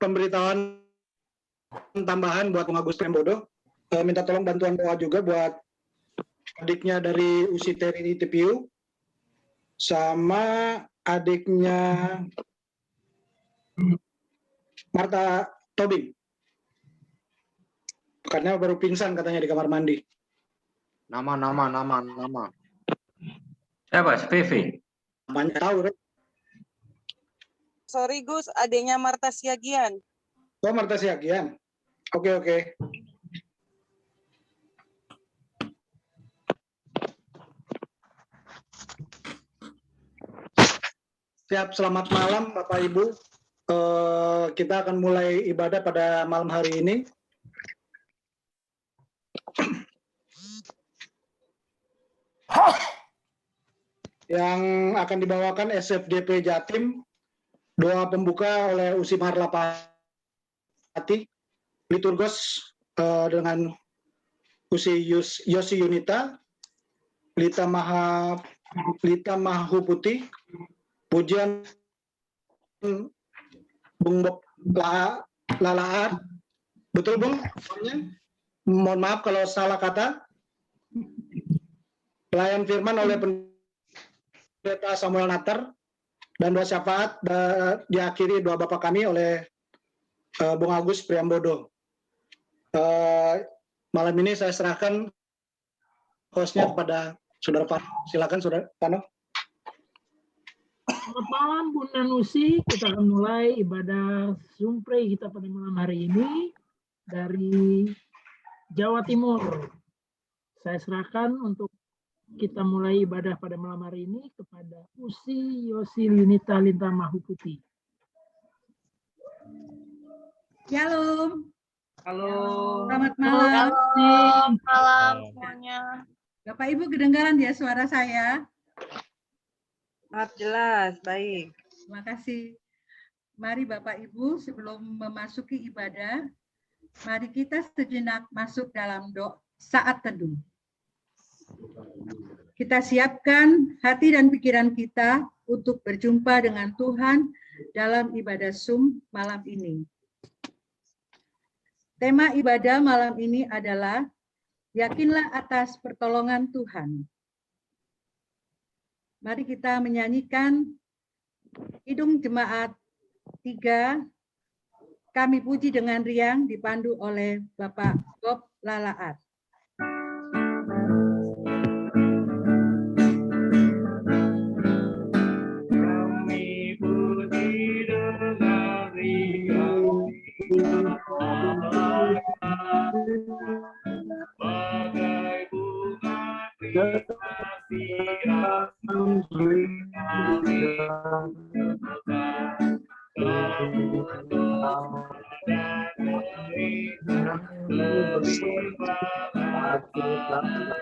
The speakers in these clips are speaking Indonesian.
pemberitahuan tambahan buat Bung Agus Priambodo. Minta tolong bantuan doa juga buat adiknya dari USI TRI TPU sama adiknya Marta Tobing. Karena baru pingsan katanya di kamar mandi. Nama. Siapa? PV? Banyak tahu, Rek. Sorry Gus, adiknya Marta Siagian. Oh, Marta Siagian. Oke. Siap, selamat malam Bapak Ibu. Kita akan mulai ibadah pada malam hari ini. Yang akan dibawakan SFDP Jatim, doa pembuka oleh USI Marlapati, liturgos dengan USI Yosi Yunita, Lita Mahuputi, pujian Bung Bob Lalaat. Betul Bung? Mohon maaf kalau salah kata. Pelayan firman oleh Pendeta Samuel Natter, dan doa syafaat diakhiri doa Bapa kami oleh Bung Agus Priambodo. Malam ini saya serahkan hostnya kepada Saudara Pano. Silakan Saudara Pano. Selamat malam Bunda Nusi, kita akan mulai ibadah Sumpre kita pada malam hari ini dari Jawa Timur. Saya serahkan untuk kita mulai ibadah pada malam hari ini kepada USI Yosi Yunita Lita Mahuputi. Shalom. Halo. Selamat malam. Selamat malam semuanya. Bapak Ibu kedengaran ya suara saya? Sangat jelas, baik. Terima kasih. Mari Bapak Ibu sebelum memasuki ibadah, mari kita sejenak masuk dalam saat teduh. Kita siapkan hati dan pikiran kita untuk berjumpa dengan Tuhan dalam ibadah Sum malam ini. Tema ibadah malam ini adalah yakinlah atas pertolongan Tuhan. Mari kita menyanyikan Kidung Jemaat 3, Kami Puji dengan Riang, dipandu oleh Bapak Bob Lalaat.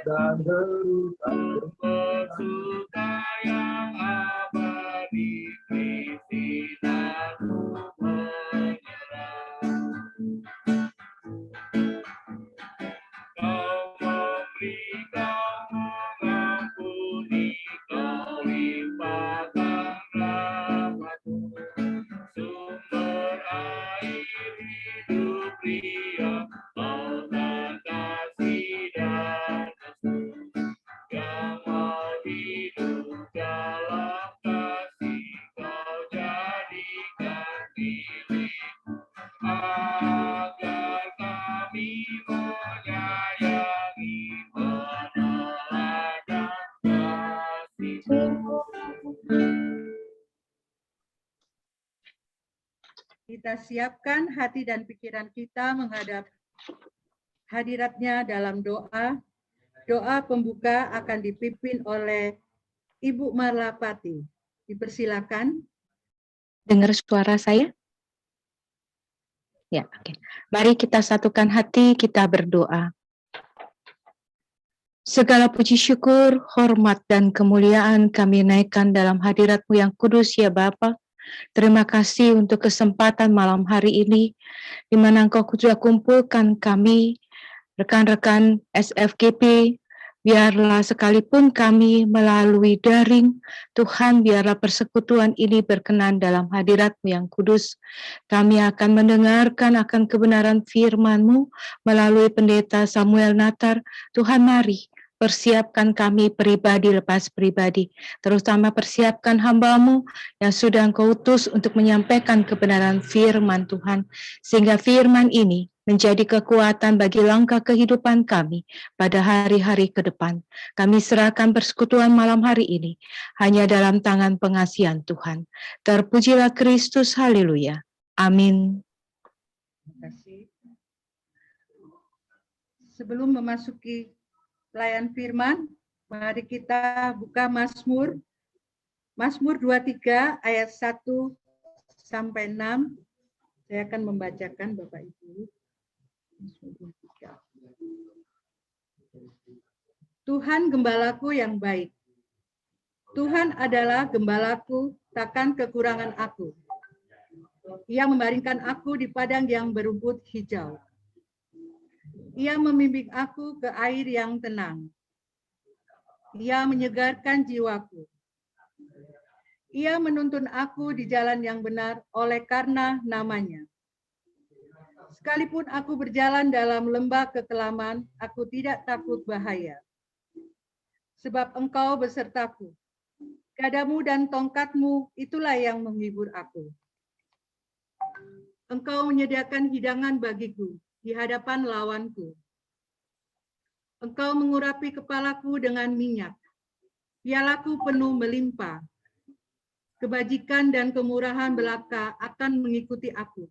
Bagai bunga yang abadi Kita siapkan hati dan pikiran kita menghadap hadiratnya dalam doa. Doa pembuka akan dipimpin oleh Ibu Marlapati. Dipersilakan. Dengar suara saya? Ya, oke. Mari kita satukan hati, kita berdoa. Segala puji syukur, hormat, dan kemuliaan kami naikkan dalam hadirat-Mu yang kudus ya Bapa. Terima kasih untuk kesempatan malam hari ini, di mana Engkau sudah kumpulkan kami, rekan-rekan SFGP, Biarlah sekalipun kami melalui daring, Tuhan biarlah persekutuan ini berkenan dalam hadirat-Mu yang kudus. Kami akan mendengarkan akan kebenaran firman-Mu melalui pendeta Samuel Natar. Tuhan mari, persiapkan kami pribadi lepas pribadi, terutama persiapkan hamba-Mu yang sudah Engkau utus untuk menyampaikan kebenaran firman Tuhan, sehingga firman ini menjadi kekuatan bagi langkah kehidupan kami pada hari-hari ke depan. Kami serahkan persekutuan malam hari ini hanya dalam tangan pengasihan Tuhan. Terpujilah Kristus, haleluya. Amin. Terima kasih. Sebelum memasuki pelayan firman, mari kita buka Mazmur 23 ayat 1 sampai 6. Saya akan membacakan Bapak Ibu. Mazmur 23. Tuhan gembalaku yang baik. Tuhan adalah gembalaku, takkan kekurangan aku. Ia membaringkan aku di padang yang berumput hijau. Ia membimbing aku ke air yang tenang. Ia menyegarkan jiwaku. Ia menuntun aku di jalan yang benar oleh karena namanya. Sekalipun aku berjalan dalam lembah kekelaman, aku tidak takut bahaya. Sebab Engkau besertaku. Gadamu dan tongkatmu itulah yang menghibur aku. Engkau menyediakan hidangan bagiku di hadapan lawanku. Engkau mengurapi kepalaku dengan minyak. Pialaku penuh melimpah. Kebajikan dan kemurahan belaka akan mengikuti aku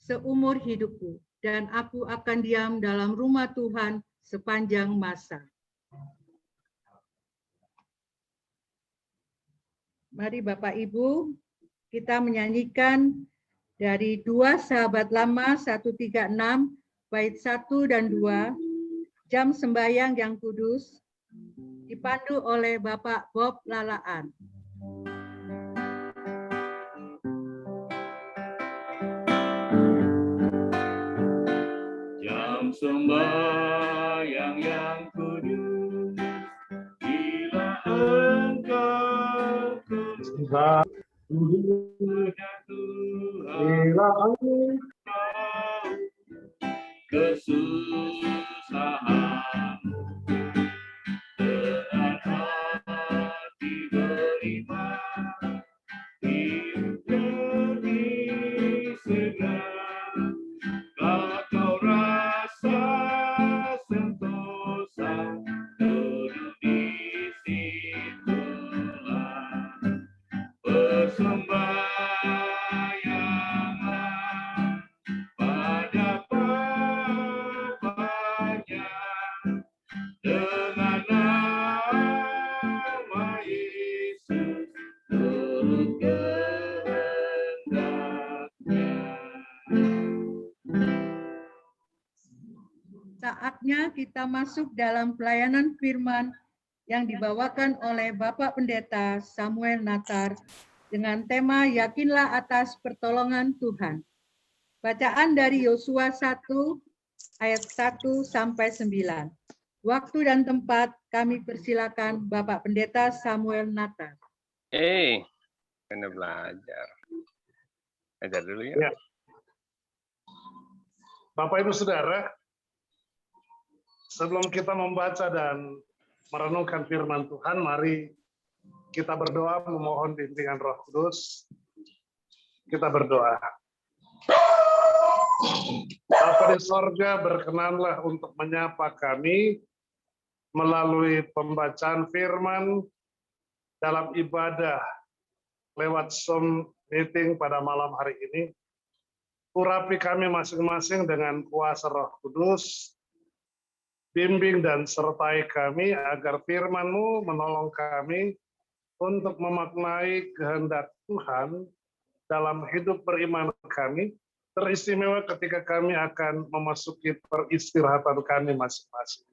seumur hidupku, dan aku akan diam dalam rumah Tuhan sepanjang masa. Mari Bapak Ibu, kita menyanyikan dari 2 Sahabat Lama 136, bait 1 dan 2, Jam Sembahyang yang Kudus, dipandu oleh Bapak Bob Lalaan. Jam sembahyang yang kudus, bila Engkau kepada Tuhan kesusahanmu dengan hati beriman, hidup demi segar. Kalau kau rasa sentosa, duduk di situlah. Persembahyangan pada Bapanya dengan nama Yesus turut kehendaknya. Saatnya kita masuk dalam pelayanan firman yang dibawakan oleh Bapak Pendeta Samuel Natar dengan tema Yakinlah atas pertolongan Tuhan. Bacaan dari Yosua 1 ayat 1 sampai 9. Waktu dan tempat kami persilakan Bapak Pendeta Samuel Natar. Kena belajar. Ajar dulu ya. Ya. Bapak Ibu Saudara, sebelum kita membaca dan merenungkan firman Tuhan, mari kita berdoa memohon bimbingan Roh Kudus. Kita berdoa. Bapa di sorga, berkenanlah untuk menyapa kami melalui pembacaan firman dalam ibadah lewat Zoom meeting pada malam hari ini. Urapi kami masing-masing dengan kuasa Roh Kudus. Bimbing dan sertai kami agar firman-Mu menolong kami untuk memaknai kehendak Tuhan dalam hidup beriman kami, teristimewa ketika kami akan memasuki peristirahatan kami masing-masing.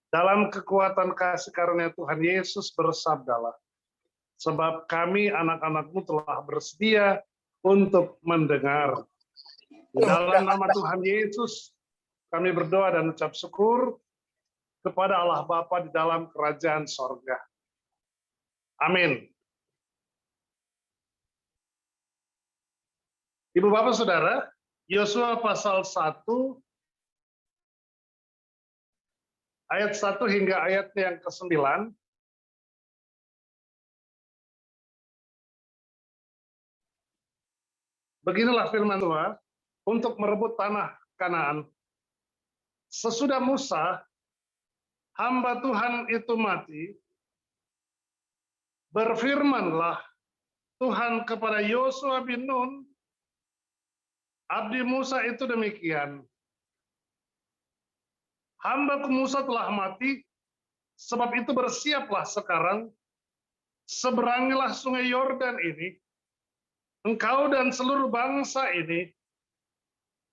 Dalam kekuatan kasih karunia Tuhan Yesus bersabdalah, sebab kami anak-anak-Mu telah bersedia untuk mendengar. Di dalam nama Tuhan Yesus, kami berdoa dan ucap syukur. kepada Allah Bapa di dalam kerajaan sorga. Amin. Ibu Bapak Saudara, Yosua pasal 1 ayat 1 hingga ayat yang ke-9. Beginilah firman Tuhan, untuk merebut tanah Kanaan. Sesudah Musa, hamba Tuhan itu mati, berfirmanlah Tuhan kepada Yosua bin Nun, abdi Musa itu demikian. Hamba Musa telah mati, sebab itu bersiaplah sekarang, seberangilah sungai Yordan ini, engkau dan seluruh bangsa ini,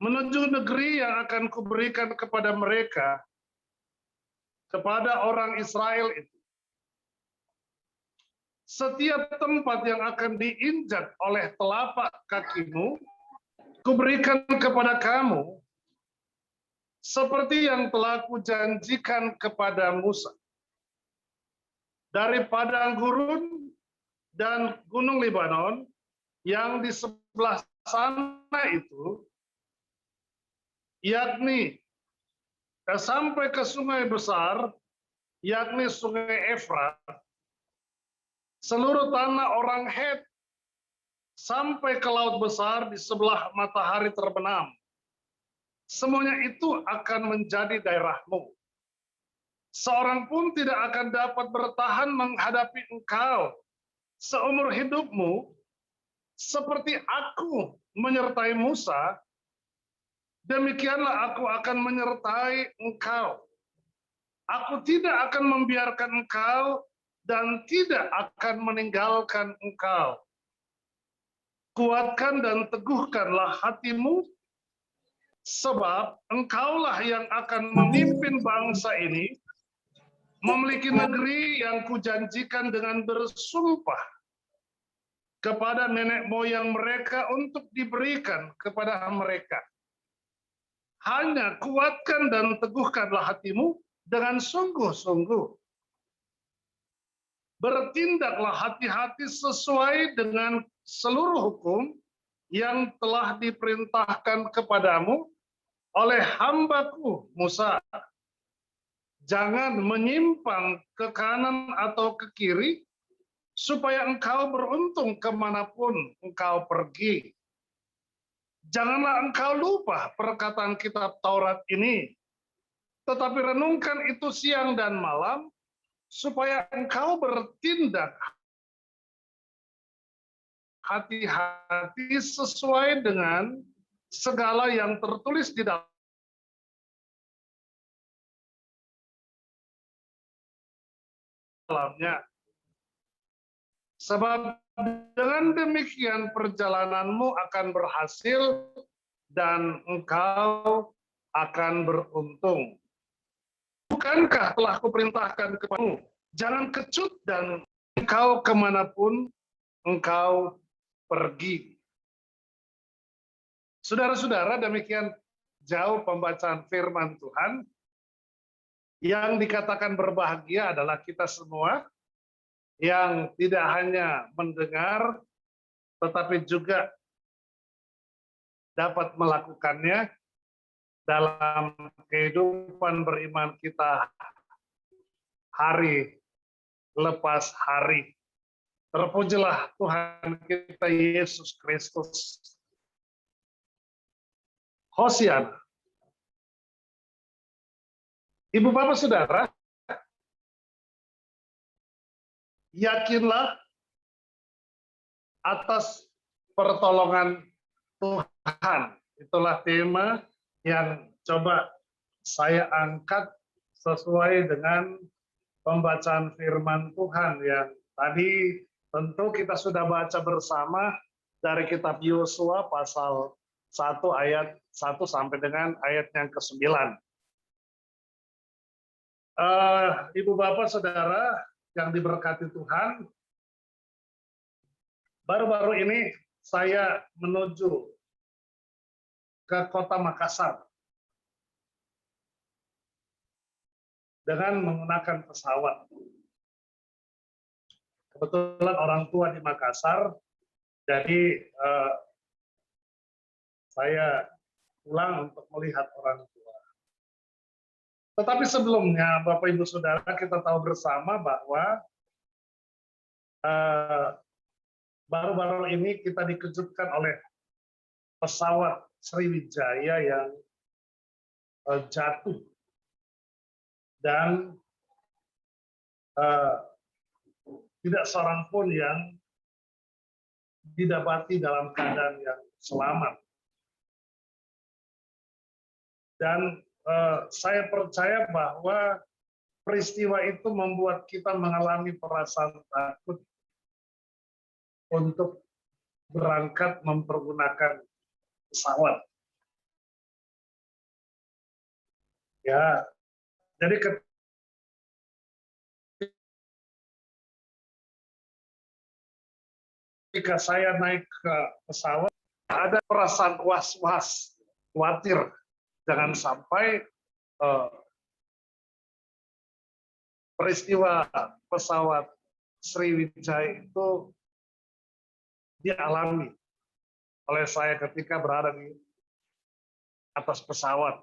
menuju negeri yang akan kuberikan kepada mereka, kepada orang Israel itu. Setiap tempat yang akan diinjak oleh telapak kakimu, kuberikan kepada kamu, seperti yang telah kujanjikan kepada Musa. Dari padang gurun dan gunung Libanon, yang di sebelah sana itu, yakni sampai ke sungai besar, yakni sungai Efrat, seluruh tanah orang Het, sampai ke laut besar di sebelah matahari terbenam. Semuanya itu akan menjadi daerahmu. Seorang pun tidak akan dapat bertahan menghadapi engkau seumur hidupmu, seperti aku menyertai Musa, demikianlah aku akan menyertai engkau. Aku tidak akan membiarkan engkau dan tidak akan meninggalkan engkau. Kuatkan dan teguhkanlah hatimu, sebab engkaulah yang akan memimpin bangsa ini, memiliki negeri yang kujanjikan dengan bersumpah kepada nenek moyang mereka untuk diberikan kepada mereka. Hanya kuatkan dan teguhkanlah hatimu dengan sungguh-sungguh. Bertindaklah hati-hati sesuai dengan seluruh hukum yang telah diperintahkan kepadamu oleh hambaku Musa. Jangan menyimpang ke kanan atau ke kiri, supaya engkau beruntung kemanapun engkau pergi. Janganlah engkau lupa perkataan kitab Taurat ini, tetapi renungkan itu siang dan malam, supaya engkau bertindak hati-hati sesuai dengan segala yang tertulis di dalamnya. Sebab dengan demikian perjalananmu akan berhasil dan engkau akan beruntung. Bukankah telah kuperintahkan kepadamu, jangan kecut dan engkau kemanapun engkau pergi. Saudara-saudara, demikian jauh pembacaan firman Tuhan. Yang dikatakan berbahagia adalah kita semua, yang tidak hanya mendengar, tetapi juga dapat melakukannya dalam kehidupan beriman kita hari lepas hari. Terpujilah Tuhan kita Yesus Kristus. Hosiana. Ibu Bapak Saudara, yakinlah atas pertolongan Tuhan. Itulah tema yang coba saya angkat sesuai dengan pembacaan firman Tuhan yang tadi tentu kita sudah baca bersama dari kitab Yosua pasal 1 ayat 1 sampai dengan ayat yang ke-9. Ibu Bapak Saudara yang diberkati Tuhan, baru-baru ini saya menuju ke kota Makassar. dengan menggunakan pesawat. Kebetulan orang tua di Makassar, jadi saya pulang untuk melihat orang tua. Tetapi sebelumnya, Bapak Ibu Saudara, kita tahu bersama bahwa baru-baru ini kita dikejutkan oleh pesawat Sriwijaya yang jatuh dan tidak seorang pun yang didapati dalam keadaan yang selamat. Dan saya percaya bahwa peristiwa itu membuat kita mengalami perasaan takut untuk berangkat mempergunakan pesawat. Ya, jadi ketika saya naik ke pesawat, ada perasaan was-was, khawatir jangan sampai peristiwa pesawat Sriwijaya itu dialami oleh saya ketika berada di atas pesawat.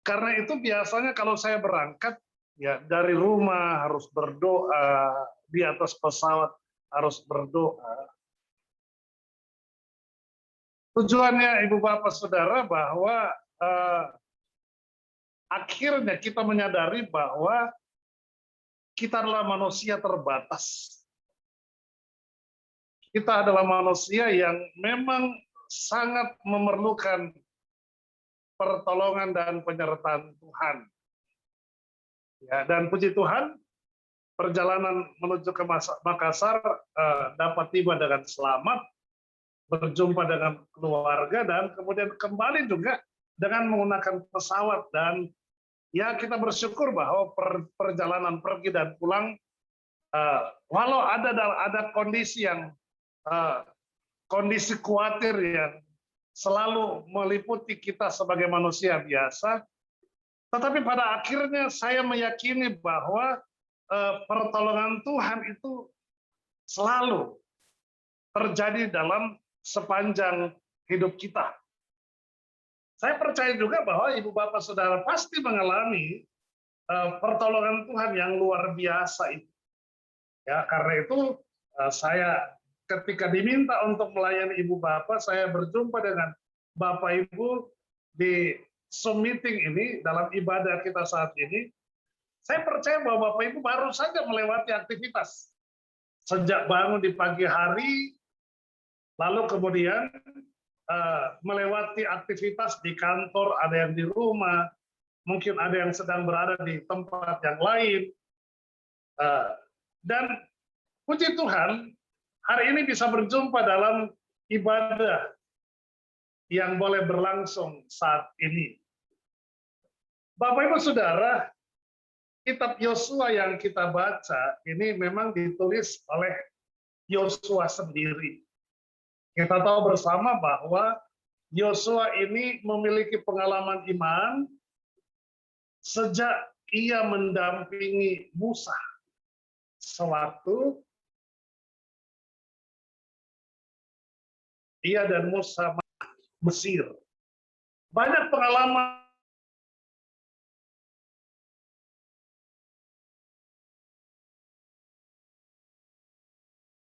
Karena itu biasanya kalau saya berangkat, ya dari rumah harus berdoa, di atas pesawat harus berdoa. Tujuannya Ibu Bapak Saudara bahwa akhirnya kita menyadari bahwa kita adalah manusia terbatas. Kita adalah manusia yang memang sangat memerlukan pertolongan dan penyertaan Tuhan. Ya, dan puji Tuhan, perjalanan menuju ke Makassar dapat tiba dengan selamat, berjumpa dengan keluarga, dan kemudian kembali juga dengan menggunakan pesawat. Dan ya kita bersyukur bahwa perjalanan pergi dan pulang, walau ada kondisi yang kondisi khawatir yang selalu meliputi kita sebagai manusia biasa, tetapi pada akhirnya saya meyakini bahwa pertolongan Tuhan itu selalu terjadi dalam sepanjang hidup kita. Saya percaya juga bahwa Ibu Bapak Saudara pasti mengalami pertolongan Tuhan yang luar biasa itu. Ya, karena itu saya ketika diminta untuk melayani Ibu Bapak, saya berjumpa dengan Bapak Ibu di Zoom meeting ini, dalam ibadah kita saat ini. Saya percaya bahwa Bapak Ibu baru saja melewati aktivitas. Sejak bangun di pagi hari, lalu kemudian melewati aktivitas di kantor, ada yang di rumah, mungkin ada yang sedang berada di tempat yang lain. Dan puji Tuhan, hari ini bisa berjumpa dalam ibadah yang boleh berlangsung saat ini. Bapak Ibu Saudara, kitab Yosua yang kita baca ini memang ditulis oleh Yosua sendiri. Kita tahu bersama bahwa Yosua ini memiliki pengalaman iman sejak ia mendampingi Musa sewaktu ia dan Musa Mesir. Banyak pengalaman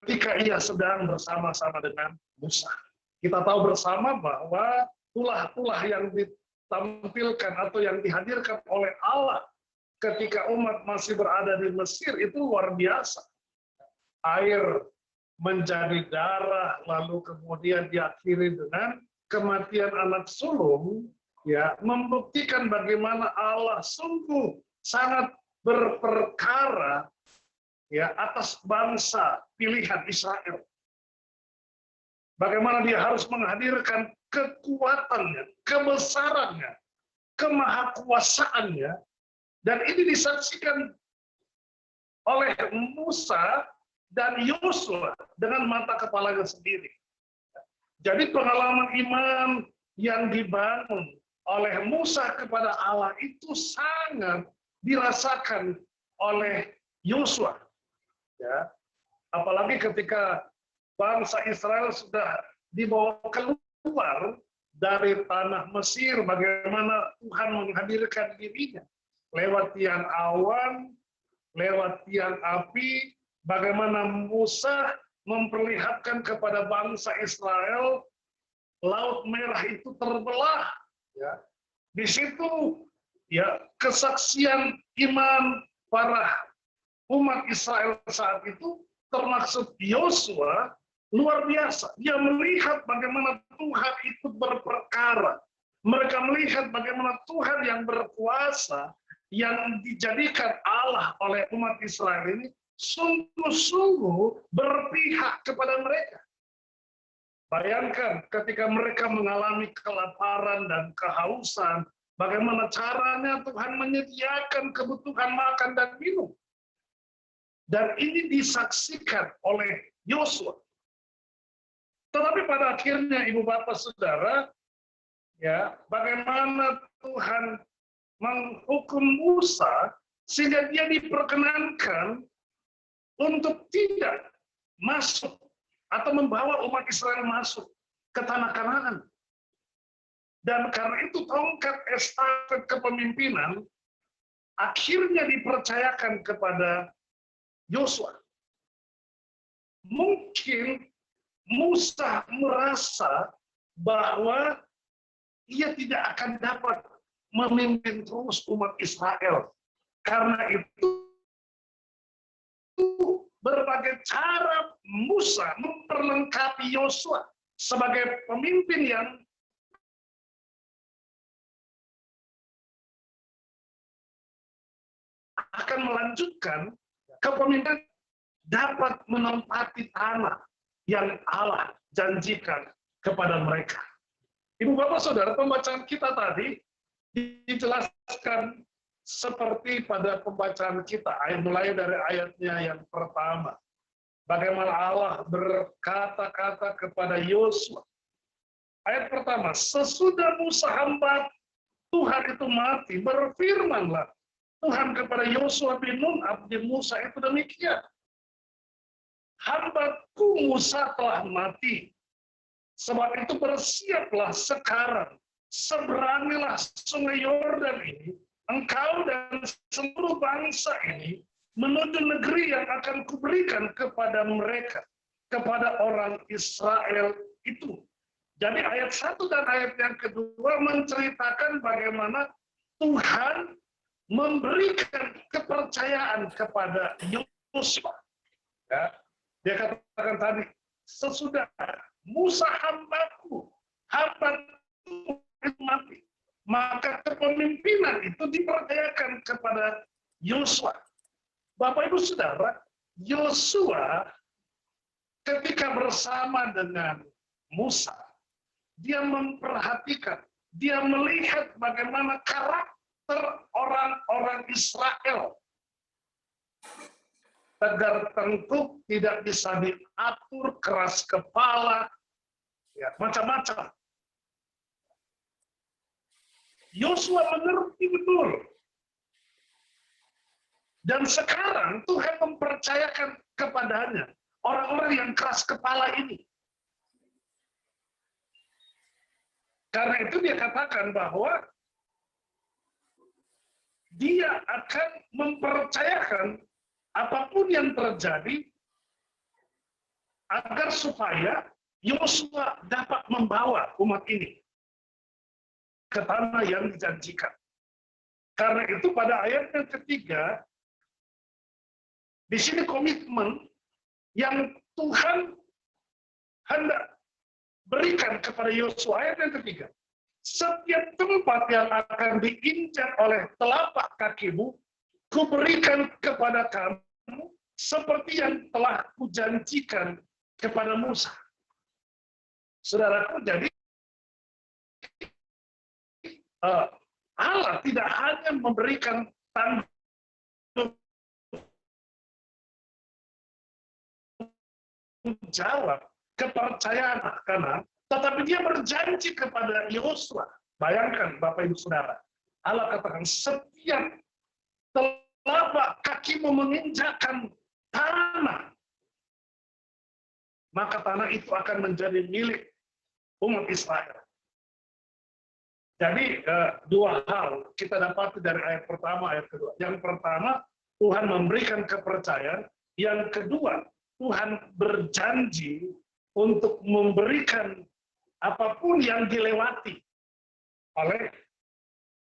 ketika ia sedang bersama-sama dengan Musa. Kita tahu bersama bahwa tulah-tulah yang ditampilkan atau yang dihadirkan oleh Allah ketika umat masih berada di Mesir itu luar biasa. Air menjadi darah, lalu kemudian diakhiri dengan kematian anak sulung, ya, membuktikan bagaimana Allah sungguh sangat berperkara ya atas bangsa pilihan Israel. Bagaimana dia harus menghadirkan kekuatannya, kebesarannya, kemahakuasaannya, dan ini disaksikan oleh Musa dan Yosua dengan mata kepalanya sendiri. Jadi pengalaman iman yang dibangun oleh Musa kepada Allah itu sangat dirasakan oleh Yosua. Ya, apalagi ketika bangsa Israel sudah dibawa keluar dari tanah Mesir, bagaimana Tuhan menghadirkan dirinya lewat tiang awan, lewat tiang api, bagaimana Musa memperlihatkan kepada bangsa Israel Laut Merah itu terbelah. Ya. Di situ ya kesaksian iman para umat Israel saat itu, termasuk Yosua, luar biasa. Dia melihat bagaimana Tuhan itu berperkara. Mereka melihat bagaimana Tuhan yang berkuasa, yang dijadikan Allah oleh umat Israel ini, sungguh-sungguh berpihak kepada mereka. Bayangkan ketika mereka mengalami kelaparan dan kehausan, bagaimana caranya Tuhan menyediakan kebutuhan makan dan minum. Dan ini disaksikan oleh Yosua. Tetapi pada akhirnya, Ibu Bapak Saudara, ya, bagaimana Tuhan menghukum Musa sehingga dia diperkenankan untuk tidak masuk atau membawa umat Israel masuk ke tanah Kanaan. Dan karena itu tongkat estafet kepemimpinan akhirnya dipercayakan kepada Yosua. Mungkin Musa merasa bahwa ia tidak akan dapat memimpin terus umat Israel. Karena itu berbagai cara Musa memperlengkapi Yosua sebagai pemimpin yang akan melanjutkan kepemimpinan, dapat menempati tanah yang Allah janjikan kepada mereka. Ibu Bapak Saudara, pembacaan kita tadi dijelaskan seperti pada pembacaan kita, mulai dari ayatnya yang pertama. Bagaimana Allah berkata-kata kepada Yosua. Ayat pertama, sesudah Musa hamba Tuhan itu mati, berfirmanlah Tuhan kepada Yosua bin Nun, abdi Musa itu demikian. Hambaku Musa telah mati. Sebab itu bersiaplah sekarang, seberangilah sungai Yordan ini, engkau dan seluruh bangsa ini, menuju negeri yang akan kuberikan kepada mereka, kepada orang Israel itu. Jadi ayat 1 dan ayat yang kedua menceritakan bagaimana Tuhan memberikan kepercayaan kepada Yosua. Ya, dia katakan tadi, sesudah Musa hambaku itu mati, maka kepemimpinan itu dipercayakan kepada Yosua. Bapak Ibu Saudara, Yosua ketika bersama dengan Musa, dia memperhatikan, dia melihat bagaimana karakter orang-orang Israel. Tegar tengkuk, tidak bisa diatur, keras kepala, ya, macam-macam. Yosua mengerti betul. Dan sekarang Tuhan mempercayakan kepadanya orang-orang yang keras kepala ini. Karena itu dia katakan bahwa dia akan mempercayakan apapun yang terjadi agar supaya Yosua dapat membawa umat ini ke tanah yang dijanjikan. Karena itu pada ayat yang ketiga, di sini komitmen yang Tuhan hendak berikan kepada Yosua. Ayat yang ketiga, setiap tempat yang akan diinjak oleh telapak kakimu, kuberikan kepada kamu seperti yang telah kujanjikan kepada Musa. Saudaraku, jadi Allah tidak hanya memberikan tanggung jawab, kepercayaan Kanan, tetapi dia berjanji kepada Yosua. Bayangkan Bapak Ibu Saudara, Allah katakan setiap telapak kakimu menginjakkan tanah, maka tanah itu akan menjadi milik umat Israel. Jadi dua hal kita dapat dari ayat pertama, ayat kedua. Yang pertama, Tuhan memberikan kepercayaan. Yang kedua, Tuhan berjanji untuk memberikan apapun yang dilewati oleh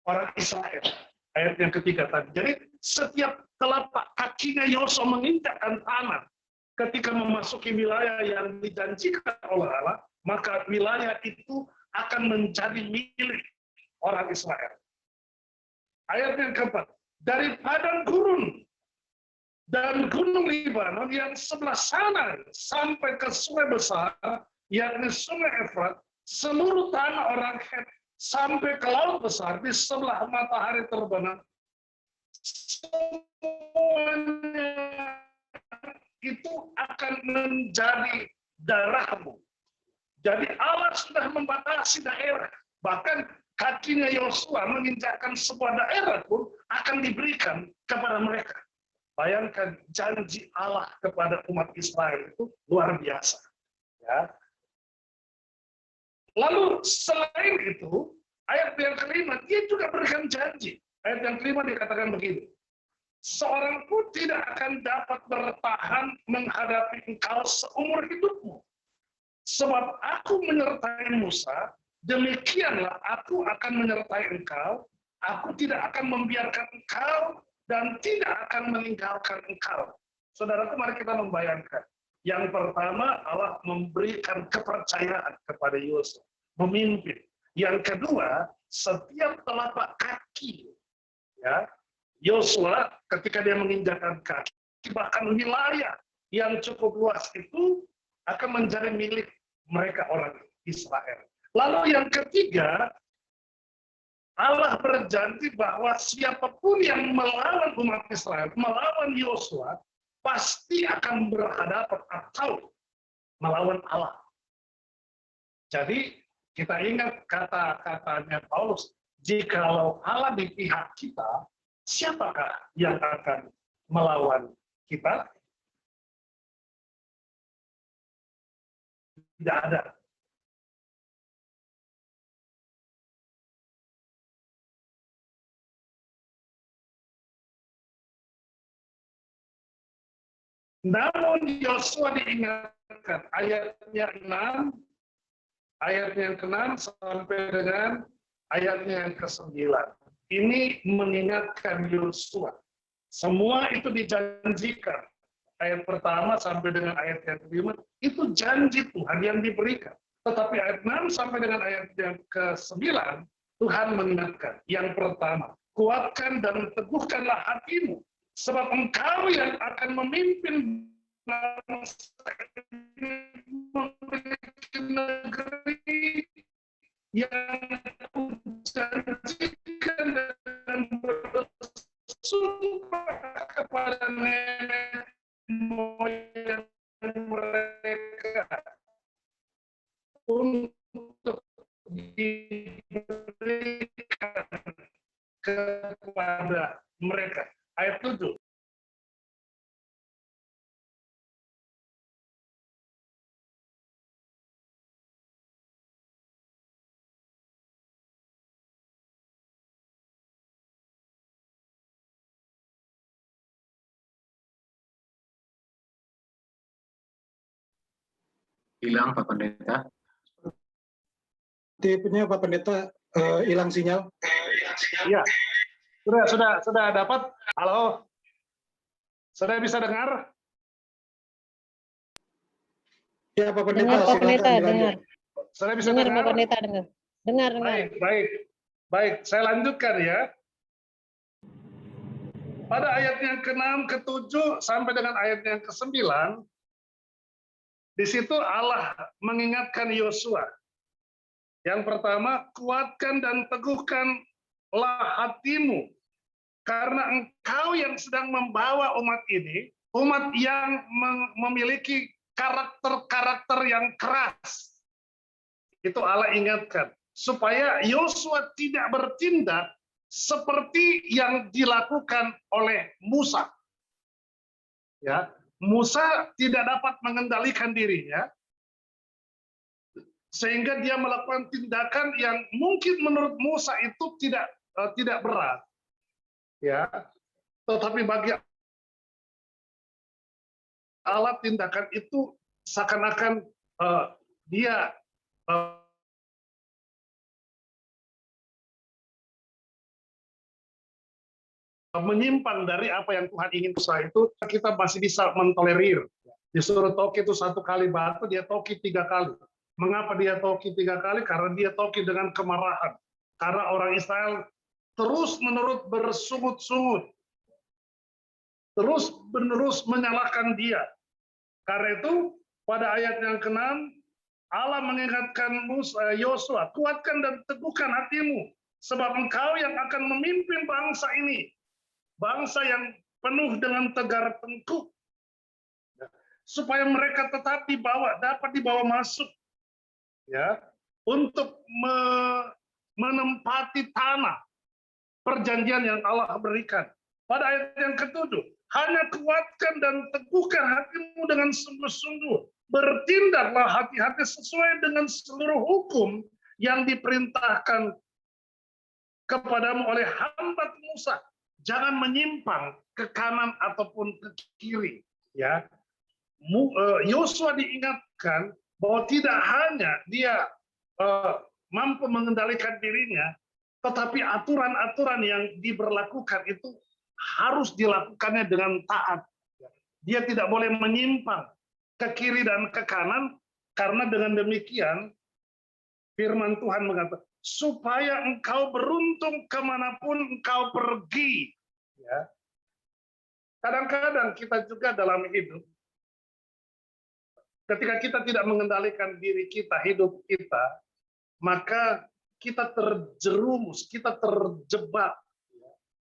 orang Israel. Ayat yang ketiga tadi. Jadi setiap telapak kakinya Yosua menginjakkan tanah ketika memasuki wilayah yang dijanjikan oleh Allah, maka wilayah itu akan menjadi milik orang Israel. Ayat yang keempat, dari padang gurun dan gunung Libanon yang sebelah sana sampai ke sungai besar, yakni sungai Efrat, seluruh tanah orang Het sampai ke laut besar di sebelah matahari terbenam, semuanya itu akan menjadi darahmu. Jadi Allah sudah membatasi daerah, bahkan kakinya Yosua menginjakkan sebuah daerah pun akan diberikan kepada mereka. Bayangkan janji Allah kepada umat Israel itu luar biasa. Ya. Lalu selain itu, ayat yang kelima, dia juga berikan janji. Ayat yang kelima dikatakan begini, seorang pun tidak akan dapat bertahan menghadapi engkau seumur hidupmu. Sebab aku menyertai Musa, demikianlah aku akan menyertai engkau, aku tidak akan membiarkan engkau dan tidak akan meninggalkan engkau. Saudaraku, mari kita membayangkan. Yang pertama, Allah memberikan kepercayaan kepada Yosua, memimpin. Yang kedua, setiap telapak kaki, ya, Yosua ketika dia menginjakkan kaki, bahkan wilayah yang cukup luas itu akan menjadi milik mereka orang Israel. Lalu yang ketiga, Allah berjanji bahwa siapapun yang melawan umat Israel, melawan Yosua, pasti akan berhadapan atau melawan Allah. Jadi kita ingat kata-katanya Paulus, jikalau Allah di pihak kita, siapakah yang akan melawan kita? Tidak ada. Namun Yosua diingatkan, ayatnya 6, ayatnya yang ke-6 sampai dengan ayatnya yang ke-9. Ini mengingatkan Yosua. Semua itu dijanjikan. Ayat pertama sampai dengan ayat yang ke-5, itu janji Tuhan yang diberikan. Tetapi ayat 6 sampai dengan ayat yang ke-9, Tuhan mengingatkan. Yang pertama, kuatkan dan teguhkanlah hatimu, sebab engkau yang akan memimpin bangsa ini memiliki negeri yang kujanjikan dan bersumpah kepada nenek moyang mereka untuk diberikan kepada mereka. Ayat 7. Hilang Pak Pendeta. Tipenya Pak Pendeta hilang sinyal. Iya. Sudah dapat? Halo? Sudah bisa dengar? Ya Pak Pendeta, Dengar Pak Pendeta, silakan dengar. Sudah bisa Dengar dengar? Pak Pendeta, dengar. Dengar. Baik. Saya lanjutkan ya. Pada ayat yang ke-6, ke-7, sampai dengan ayat yang ke-9, di situ Allah mengingatkan Yosua. Yang pertama, kuatkan dan teguhkanlah hatimu, karena engkau yang sedang membawa umat ini, umat yang memiliki karakter-karakter yang keras. Itu Allah ingatkan, supaya Yosua tidak bertindak seperti yang dilakukan oleh Musa. Ya, Musa tidak dapat mengendalikan dirinya, sehingga dia melakukan tindakan yang mungkin menurut Musa itu tidak berat, ya, tetapi bagi Allah tindakan itu seakan-akan dia menyimpang dari apa yang Tuhan ingin. Setelah itu kita masih bisa mentolerir. Disuruh toki itu 1 kali batu, dia toki 3 kali. Mengapa dia toki 3 kali? Karena dia toki dengan kemarahan. Karena orang Israel terus-menerus bersungut-sungut, terus-menerus menyalahkan dia. Karena itu pada ayat yang ke-6 Allah mengingatkan Yosua, kuatkan dan teguhkan hatimu, sebab engkau yang akan memimpin bangsa ini. Bangsa yang penuh dengan tegar tengkuk, supaya mereka tetap dapat dibawa masuk, ya, untuk menempati tanah perjanjian yang Allah berikan. Pada ayat yang ke-7, hanya kuatkan dan teguhkan hatimu dengan sungguh-sungguh, bertindaklah hati-hati sesuai dengan seluruh hukum yang diperintahkan kepadamu oleh hamba Musa. Jangan menyimpang ke kanan ataupun ke kiri, ya. Yosua diingatkan bahwa tidak hanya dia mampu mengendalikan dirinya, tetapi aturan-aturan yang diberlakukan itu harus dilakukannya dengan taat. Dia tidak boleh menyimpang ke kiri dan ke kanan, karena dengan demikian firman Tuhan mengatakan, supaya engkau beruntung kemanapun engkau pergi. Ya. Kadang-kadang kita juga dalam hidup, ketika kita tidak mengendalikan diri kita, hidup kita, maka kita terjerumus, kita terjebak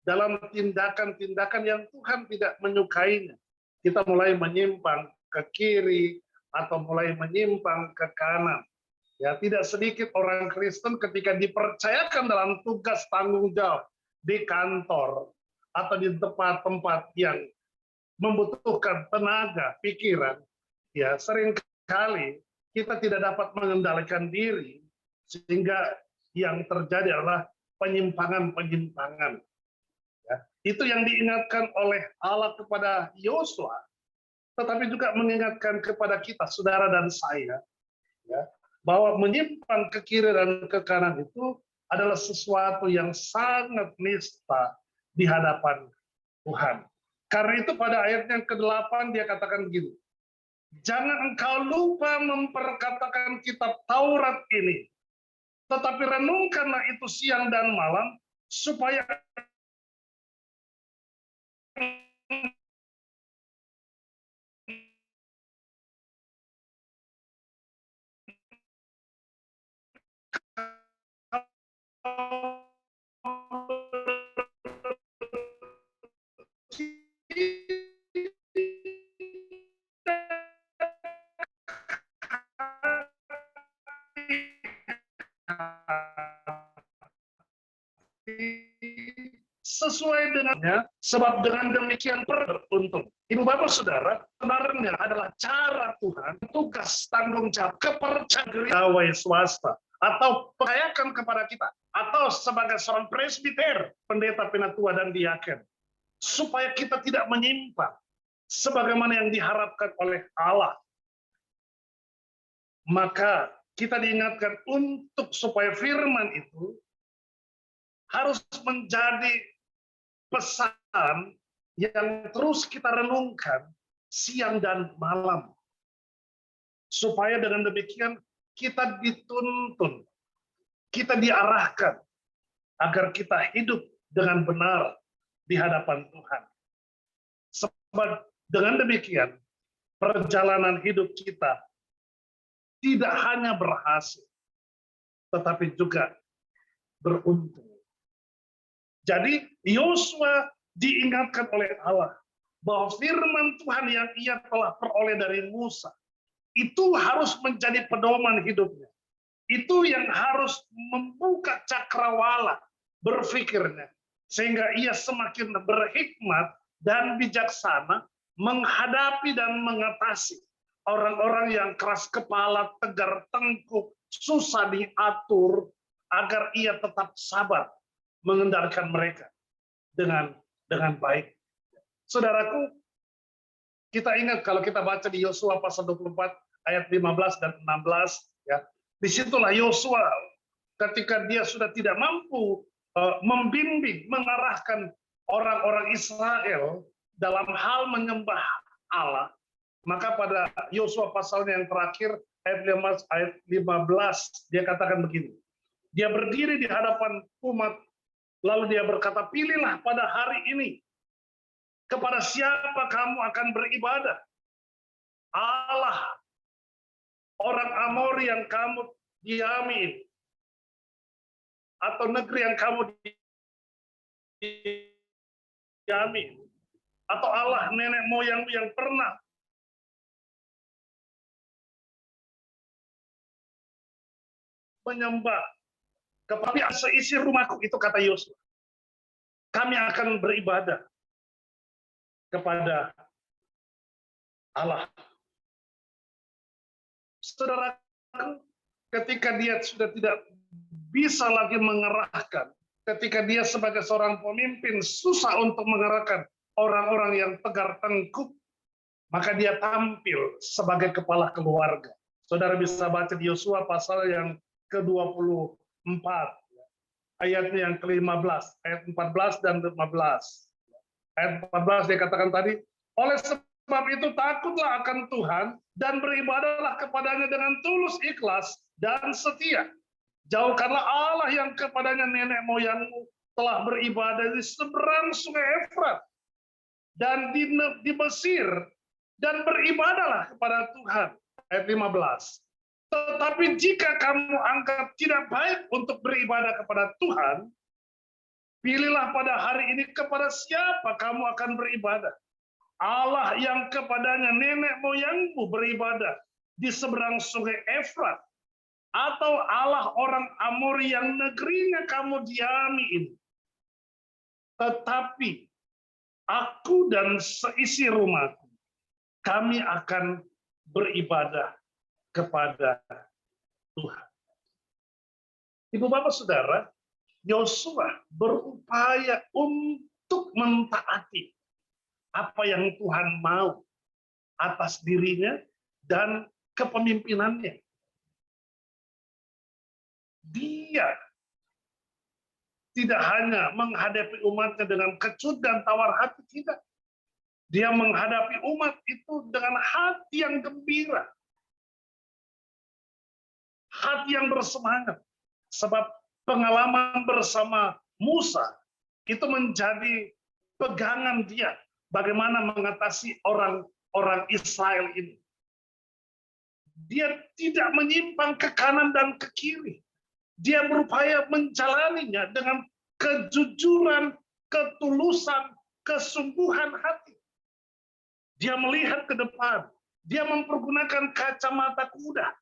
dalam tindakan-tindakan yang Tuhan tidak menyukainya. Kita mulai menyimpang ke kiri atau mulai menyimpang ke kanan. Ya, tidak sedikit orang Kristen ketika dipercayakan dalam tugas tanggung jawab di kantor atau di tempat-tempat yang membutuhkan tenaga, pikiran, ya seringkali kita tidak dapat mengendalikan diri, sehingga yang terjadi adalah penyimpangan-penyimpangan. Ya, itu yang diingatkan oleh Allah kepada Yosua, tetapi juga mengingatkan kepada kita, saudara dan saya, ya, bahwa menyimpang ke kiri dan ke kanan itu adalah sesuatu yang sangat nista di hadapan Tuhan. Karena itu pada ayat yang ke-8 dia katakan begini, jangan engkau lupa memperkatakan kitab Taurat ini, tetapi renungkanlah itu siang dan malam, supaya sesuai dengannya, sebab dengan demikian beruntung. Ibu bapak saudara, sebenarnya adalah cara Tuhan, tugas tanggung jawab, kepercayaan pegawai swasta, atau percayakan kepada kita, atau sebagai seorang presbiter, pendeta, penatua, dan diaken, supaya kita tidak menyimpang, sebagaimana yang diharapkan oleh Allah. Maka kita diingatkan untuk supaya firman itu harus menjadi pesan yang terus kita renungkan siang dan malam. Supaya dengan demikian kita dituntun, kita diarahkan agar kita hidup dengan benar di hadapan Tuhan. Sebab dengan demikian perjalanan hidup kita tidak hanya berhasil, tetapi juga beruntung. Jadi Yosua diingatkan oleh Allah bahwa firman Tuhan yang ia telah peroleh dari Musa itu harus menjadi pedoman hidupnya. Itu yang harus membuka cakrawala berpikirnya, sehingga ia semakin berhikmat dan bijaksana menghadapi dan mengatasi orang-orang yang keras kepala, tegar tengkuk, susah diatur, agar ia tetap sabar mengendalikan mereka dengan baik. Saudaraku, kita ingat kalau kita baca di Yosua pasal 24 ayat 15 dan 16, ya, disitulah Yosua ketika dia sudah tidak mampu membimbing, mengarahkan orang-orang Israel dalam hal menyembah Allah, maka pada Yosua pasalnya yang terakhir ayat 15 dia katakan begini. Dia berdiri di hadapan umat, lalu dia berkata, pilihlah pada hari ini kepada siapa kamu akan beribadah. Allah, orang Amori yang kamu diami, atau negeri yang kamu diami, atau Allah nenek moyangmu yang pernah menyembah kepada seisi rumahku, itu kata Yosua. Kami akan beribadah kepada Allah. Saudara, ketika dia sudah tidak bisa lagi mengerahkan, ketika dia sebagai seorang pemimpin susah untuk mengerahkan orang-orang yang tegar tengkuk, maka dia tampil sebagai kepala keluarga. Saudara bisa baca di Yosua pasal yang ke-24, ayatnya yang ke-15, ayat 14 dan 15. Ayat 14 dia katakan tadi, oleh sebab itu takutlah akan Tuhan dan beribadahlah kepadanya dengan tulus, ikhlas, dan setia. Jauhkanlah Allah yang kepadanya nenek moyangmu telah beribadah di seberang sungai Efrat dan di Mesir, dan beribadahlah kepada Tuhan. Ayat 15. Tetapi jika kamu anggap tidak baik untuk beribadah kepada Tuhan, pilihlah pada hari ini kepada siapa kamu akan beribadah. Allah yang kepadanya nenek moyangmu beribadah di seberang sungai Efrat, atau Allah orang Amori yang negerinya kamu diami ini. Tetapi aku dan seisi rumahku, kami akan beribadah kepada Tuhan. Ibu bapak saudara, Yosua berupaya untuk mentaati apa yang Tuhan mau atas dirinya dan kepemimpinannya. Dia tidak hanya menghadapi umatnya dengan kecut dan tawar hati, tidak. Dia menghadapi umat itu dengan hati yang gembira, hati yang bersemangat, sebab pengalaman bersama Musa itu menjadi pegangan dia bagaimana mengatasi orang-orang Israel ini. Dia tidak menyimpang ke kanan dan ke kiri. Dia berupaya menjalaninya dengan kejujuran, ketulusan, kesungguhan hati. Dia melihat ke depan. Dia mempergunakan kacamata kuda.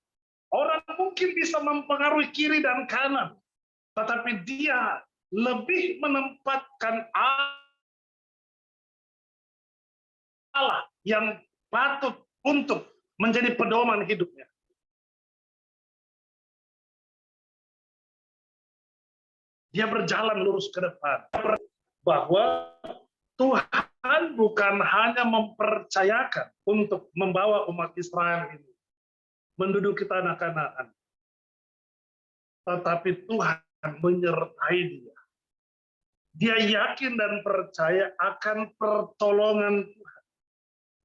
Orang mungkin bisa mempengaruhi kiri dan kanan, tetapi dia lebih menempatkan Allah yang patut untuk menjadi pedoman hidupnya. Dia berjalan lurus ke depan, bahwa Tuhan bukan hanya mempercayakan untuk membawa umat Israel ini menduduki tanah Kanaan, tetapi Tuhan menyertai dia. Dia yakin dan percaya akan pertolongan Tuhan.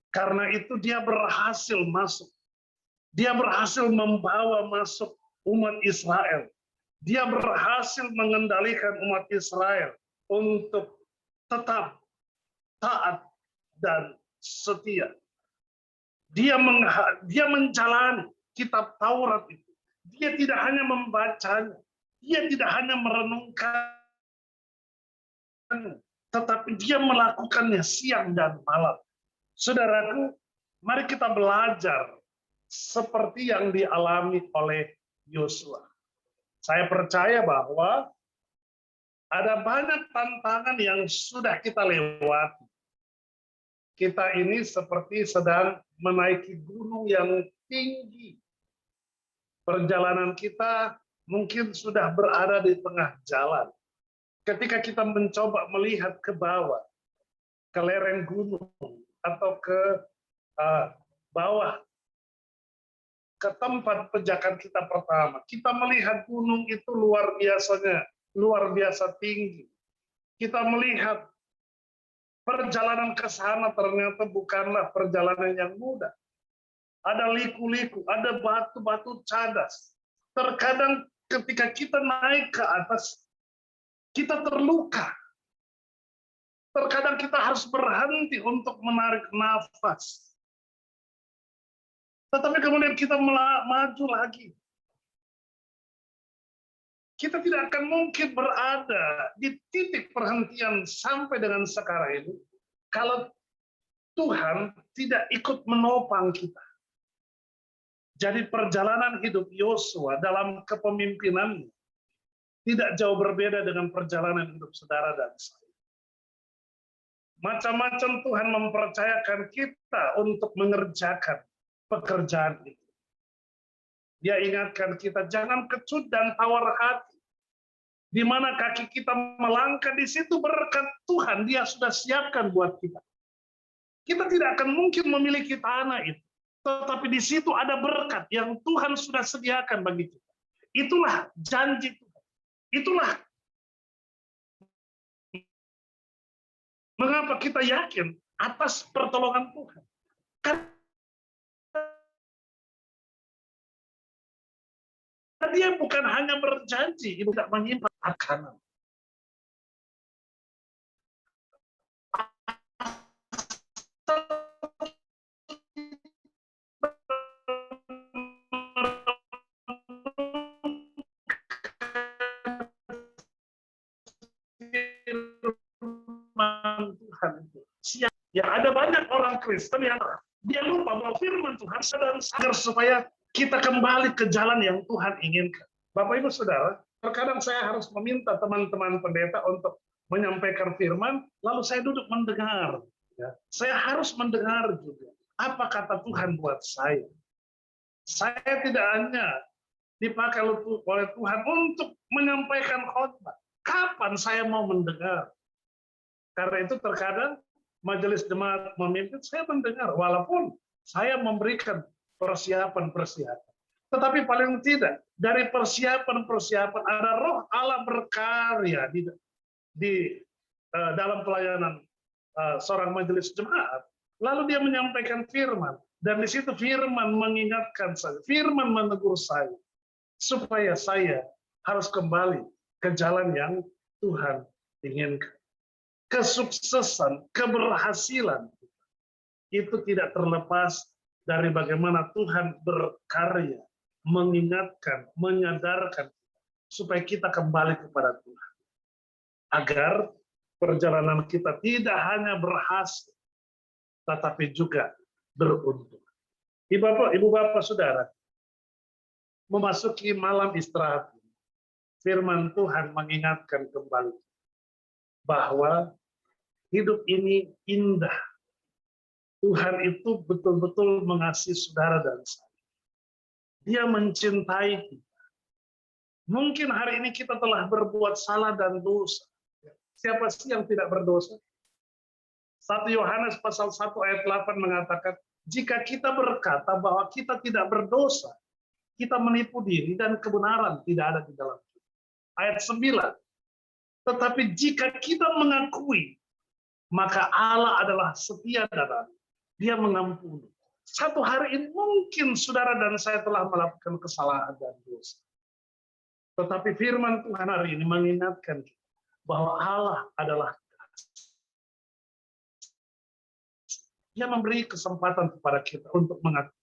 Karena itu dia berhasil masuk. Dia berhasil membawa masuk umat Israel. Dia berhasil mengendalikan umat Israel untuk tetap taat dan setia. Dia menjalani kitab Taurat itu. Dia tidak hanya membacanya, dia tidak hanya merenungkan, tetapi dia melakukannya siang dan malam. Saudaraku, mari kita belajar seperti yang dialami oleh Yosua. Saya percaya bahwa Ada banyak tantangan yang sudah kita lewati. Kita ini seperti sedang menaiki gunung yang tinggi. Perjalanan kita mungkin sudah berada di tengah jalan. Ketika kita mencoba melihat ke bawah, ke lereng gunung, atau ke bawah, ke tempat pijakan kita pertama, kita melihat gunung itu luar biasa tinggi. Kita melihat perjalanan ke sana ternyata bukanlah perjalanan yang mudah. Ada liku-liku, ada batu-batu cadas. Terkadang ketika kita naik ke atas, kita terluka. Terkadang kita harus berhenti untuk menarik nafas. Tetapi kemudian kita maju lagi. Kita tidak akan mungkin berada di titik perhentian sampai dengan sekarang ini kalau Tuhan tidak ikut menopang kita. Jadi perjalanan hidup Yosua dalam kepemimpinannya tidak jauh berbeda dengan perjalanan hidup saudara dan saya. Macam-macam Tuhan mempercayakan kita untuk mengerjakan pekerjaan itu. Dia ingatkan kita, jangan kecut dan tawar hati. Di mana kaki kita melangkah, di situ berkat Tuhan Dia sudah siapkan buat kita. Kita tidak akan mungkin memiliki tanah itu. Tetapi di situ ada berkat yang Tuhan sudah sediakan bagi kita. Itulah janji Tuhan. Itulah mengapa kita yakin atas pertolongan Tuhan. Karena Dia bukan hanya berjanji, Dia tidak menyimpan makanan. Tuhan itu. Ya, ada banyak orang Kristen yang dia lupa bahwa firman Tuhan sedang agar supaya kita kembali ke jalan yang Tuhan inginkan. Bapak Ibu Saudara, terkadang saya harus meminta teman-teman pendeta untuk menyampaikan firman, lalu saya duduk mendengar. Ya. Saya harus mendengar juga apa kata Tuhan buat saya. Saya tidak hanya dipakai oleh Tuhan untuk menyampaikan khotbah. Kapan saya mau mendengar? Karena itu terkadang majelis jemaat memimpin, saya mendengar, walaupun saya memberikan persiapan-persiapan. Tetapi paling tidak, dari persiapan-persiapan ada roh Allah berkarya di dalam pelayanan seorang majelis jemaat. Lalu dia menyampaikan firman. Dan di situ firman mengingatkan saya, firman menegur saya. Supaya saya harus kembali ke jalan yang Tuhan inginkan. Kesuksesan, keberhasilan itu tidak terlepas dari bagaimana Tuhan berkarya, mengingatkan, menyadarkan supaya kita kembali kepada Tuhan. Agar perjalanan kita tidak hanya berhasil, tetapi juga beruntung. Ibu bapak saudara, memasuki malam istirahat, firman Tuhan mengingatkan kembali bahwa hidup ini indah. Tuhan itu betul-betul mengasihi saudara dan saya. Dia mencintai kita. Mungkin hari ini kita telah berbuat salah dan dosa. Siapa sih yang tidak berdosa? 1 Yohanes pasal 1 ayat 8 mengatakan, jika kita berkata bahwa kita tidak berdosa, kita menipu diri dan kebenaran tidak ada di dalam kita. Ayat 9. Tetapi jika kita mengakui, maka Allah adalah setia dan adil. Dia mengampuni. Satu hari ini mungkin saudara dan saya telah melakukan kesalahan dan dosa. Tetapi firman Tuhan hari ini mengingatkan kita bahwa Allah adalah Dia memberi kesempatan kepada kita untuk mengakui.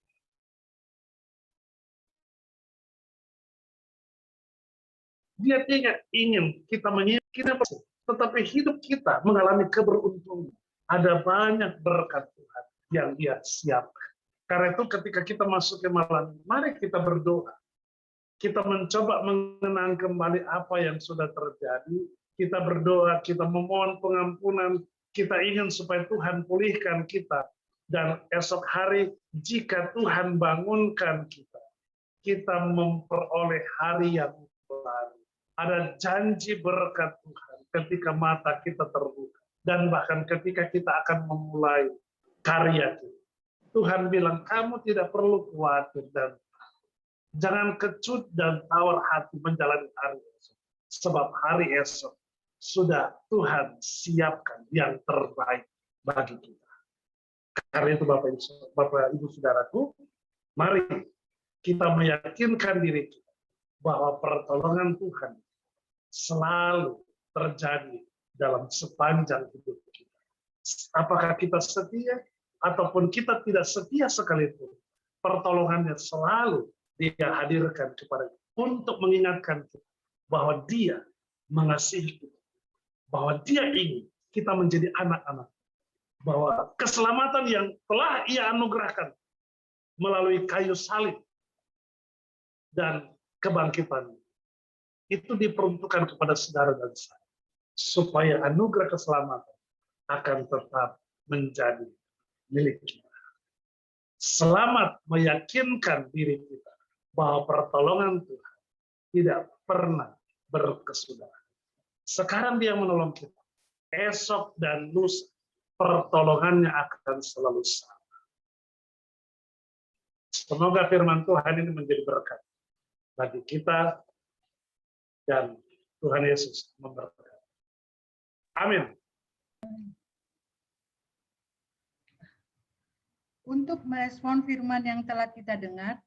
Dia tidak ingin kita menyingkirkan, tetapi hidup kita mengalami keberuntungan. Ada banyak berkat Tuhan yang Dia siapkan. Karena itu ketika kita masuk ke malam, mari kita berdoa. Kita mencoba mengenang kembali apa yang sudah terjadi kita berdoa, kita memohon pengampunan, kita ingin supaya Tuhan pulihkan kita. Dan esok hari, jika Tuhan bangunkan kita, kita memperoleh hari yang baru. Ada janji berkat Tuhan ketika mata kita terbuka. Dan bahkan ketika kita akan memulai karya kita. Tuhan bilang, kamu tidak perlu khawatir dan jangan kecut dan tawar hati menjalani hari esok. Sebab hari esok sudah Tuhan siapkan yang terbaik bagi kita. Karena itu Bapak Ibu Saudaraku, mari kita meyakinkan diri kita bahwa pertolongan Tuhan selalu terjadi dalam sepanjang hidup kita. Apakah kita setia ataupun kita tidak setia sekalipun, pertolongannya selalu Dia hadirkan kepada kita untuk mengingatkan kita bahwa Dia mengasihi kita, bahwa Dia ingin kita menjadi anak-anak, bahwa keselamatan yang telah Ia anugerahkan melalui kayu salib dan kebangkitan itu diperuntukkan kepada saudara dan saya, supaya anugerah keselamatan akan tetap menjadi milik kita. Selamat meyakinkan diri kita bahwa pertolongan Tuhan tidak pernah berkesudahan. Sekarang Dia menolong kita. Esok dan lusa pertolongannya akan selalu sama. Semoga firman Tuhan ini menjadi berkat bagi kita dan Tuhan Yesus memberkati. Amin. Untuk merespon firman yang telah kita dengar,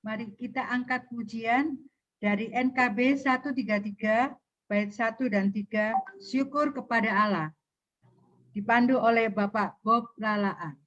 mari kita angkat pujian dari NKB 133 bait 1 dan 3, syukur kepada Allah, dipandu oleh Bapak Bob Lalaan.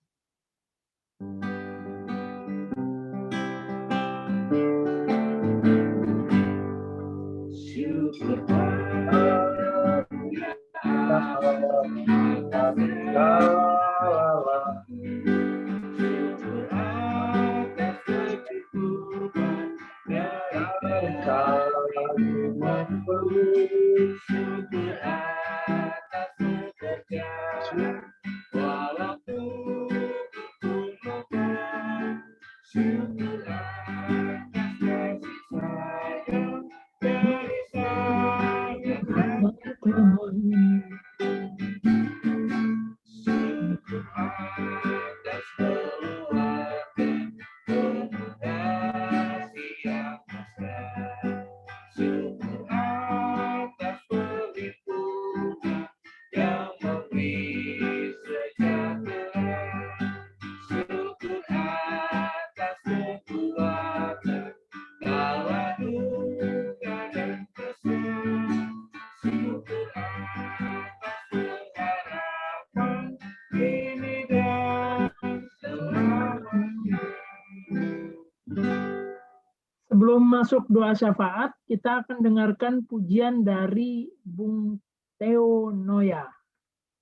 Sebelum masuk doa syafaat, kita akan dengarkan pujian dari Bung Theo Noya.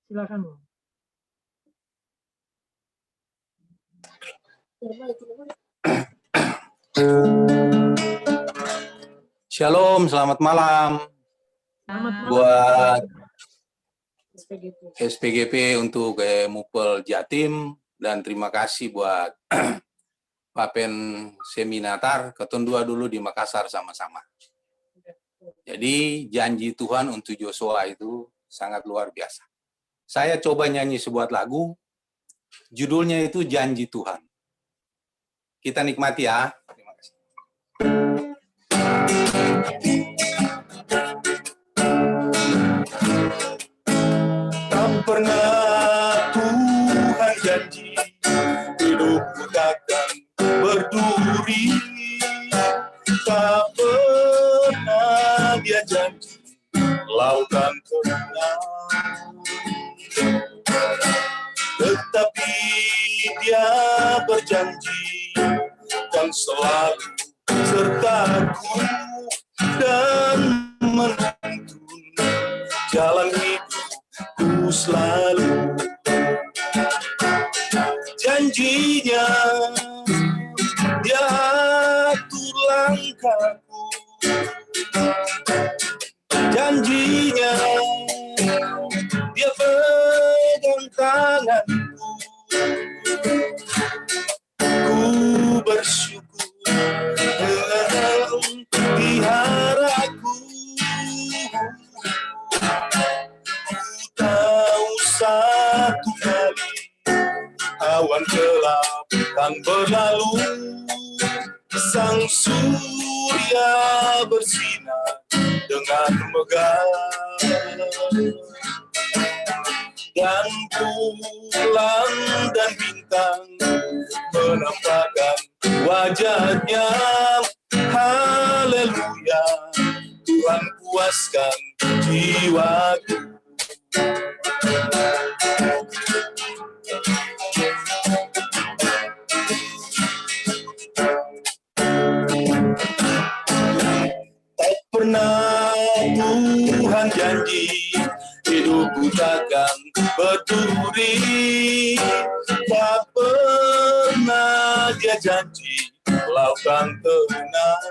Silakan, Bung. Shalom, selamat malam. Selamat malam. Buat SPGP untuk Mupel Jatim, dan terima kasih buat Papen Seminatar, ketun dua dulu di Makassar sama-sama. Jadi janji Tuhan untuk Joshua itu sangat luar biasa. Saya coba nyanyi sebuah lagu, judulnya itu Janji Tuhan. Kita nikmati ya. Terima kasih. Tak pernah Tuhan janji hidupku takkan berduri, tak pernah Dia janji lautan tenang, tetapi Dia berjanji kan selalu sertaku dan menuntun jalan hidupku selalu. Janjinya Dia atur langkahku, janjinya tahu satu kali awan gelap kan berlalu, sang surya bersinar dengan megah, dan bulan dan bintang menampakkan wajahnya. Haleluya, Tuhan puaskan jiwaku. Tak pernah Tuhan janji hidupku takkan berduri, tak pernah Dia janji lautan tenang,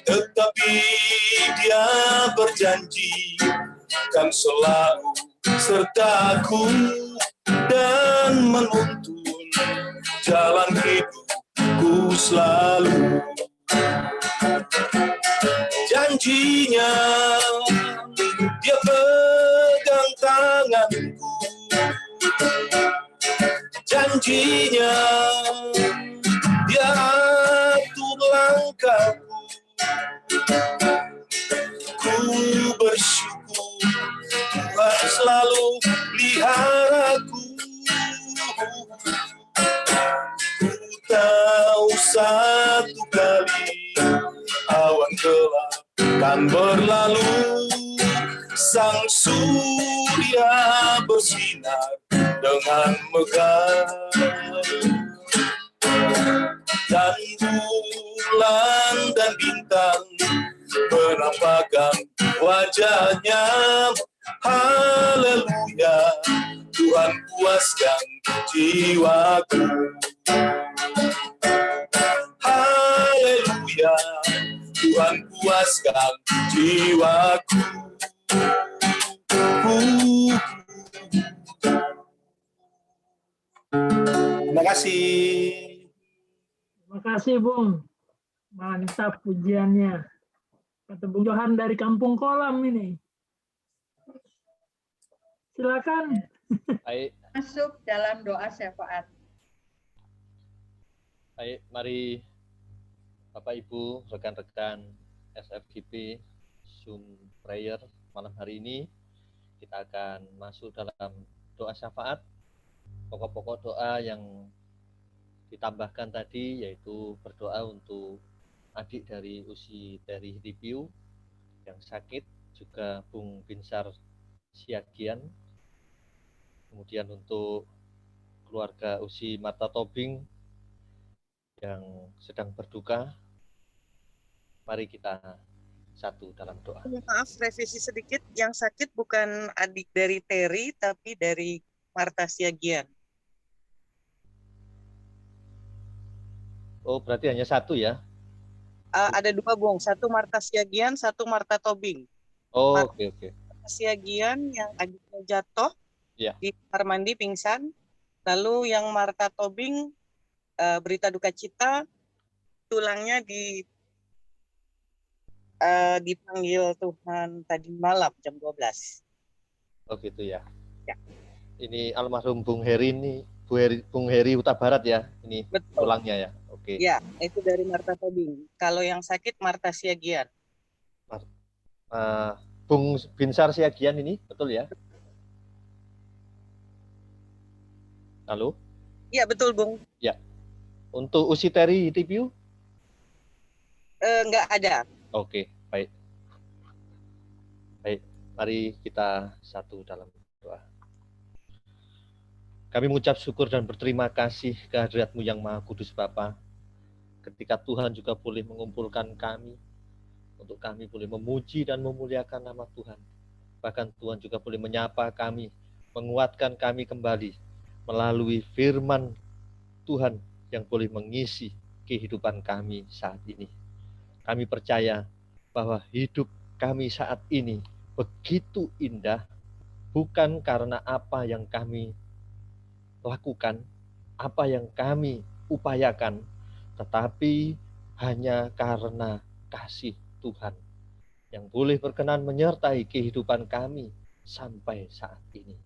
tetapi Dia berjanji kan selalu sertaku dan menuntun jalan hidupku selalu. Janjinya Dia pegang tanganku, janjinya Dia atur langkahku. Ku bersyukur Tuhan selalu peliharaku. Ku tahu satu kali awan gelap kan berlalu, sang surya bersinar dengan megah, dan bulan dan bintang menampakkan wajahnya. Haleluya, Tuhan puaskan jiwaku. Haleluya, Tuhan puaskan jiwaku. Terima kasih. Terima kasih, Bung. Mantap pujiannya. Kata Bung Johan dari Kampung Kolam ini. Silakan. Baik, Masuk dalam doa syafaat. baik, mari Bapak Ibu, rekan-rekan SFGP Zoom Prayer malam hari ini kita akan masuk dalam doa syafaat. Pokok-pokok doa yang ditambahkan tadi yaitu berdoa untuk adik dari Usi Terry Review yang sakit, juga Bung Binsar Siagian, kemudian untuk keluarga Usi Marta Tobing yang sedang berduka. Mari kita satu dalam doa. Maaf, revisi sedikit. Yang sakit bukan adik dari Terry, tapi dari Marta Siagian. Oh, berarti hanya satu ya? Ada dua, Bung. Satu Marta Siagian, satu Marta Tobing. Oh, oke. Marta Siagian yang adiknya jatuh Ya. di kamar mandi pingsan. Lalu yang Marta Tobing berita duka cita, tulangnya dipanggil Tuhan tadi malam jam 12. Oh gitu ya. Ya. Ini almarhum Bung Heri ini, Bung Heri Huta Barat ya, ini Betul. tulangnya ya. Oke. Ya, itu dari Marta Tobing. Kalau yang sakit Marta Siagian. Bung Binsar Siagian ini, betul ya? Halo? Iya, betul, Bung. Ya. Untuk Usi Terry Review? Nggak ada. Oke, baik. Baik, mari kita satu dalam doa. Kami mengucap syukur dan berterima kasih kehadirat-Mu yang Maha Kudus Bapa. Ketika Tuhan juga boleh mengumpulkan kami, untuk kami boleh memuji dan memuliakan nama Tuhan. Bahkan Tuhan juga boleh menyapa kami, menguatkan kami kembali melalui firman Tuhan yang boleh mengisi kehidupan kami saat ini. Kami percaya bahwa hidup kami saat ini begitu indah, bukan karena apa yang kami lakukan, apa yang kami upayakan, tetapi hanya karena kasih Tuhan yang boleh berkenan menyertai kehidupan kami sampai saat ini.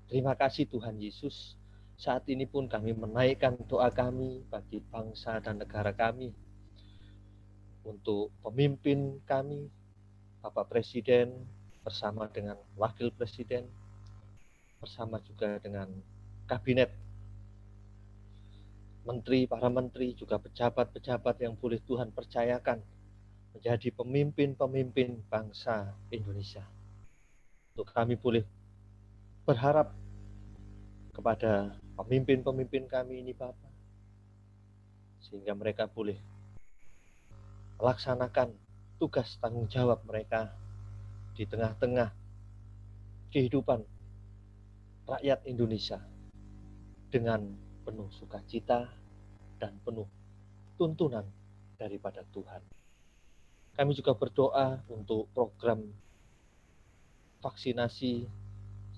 Terima kasih Tuhan Yesus. Saat ini pun kami menaikkan doa kami bagi bangsa dan negara kami, untuk pemimpin kami, Bapak Presiden bersama dengan Wakil Presiden, bersama juga dengan Kabinet, Menteri, para Menteri, juga pejabat-pejabat yang boleh Tuhan percayakan menjadi pemimpin-pemimpin bangsa Indonesia. Untuk kami boleh berharap kepada pemimpin-pemimpin kami ini Bapak, sehingga mereka boleh melaksanakan tugas tanggung jawab mereka di tengah-tengah kehidupan rakyat Indonesia dengan penuh sukacita dan penuh tuntunan daripada Tuhan. Kami juga berdoa untuk program vaksinasi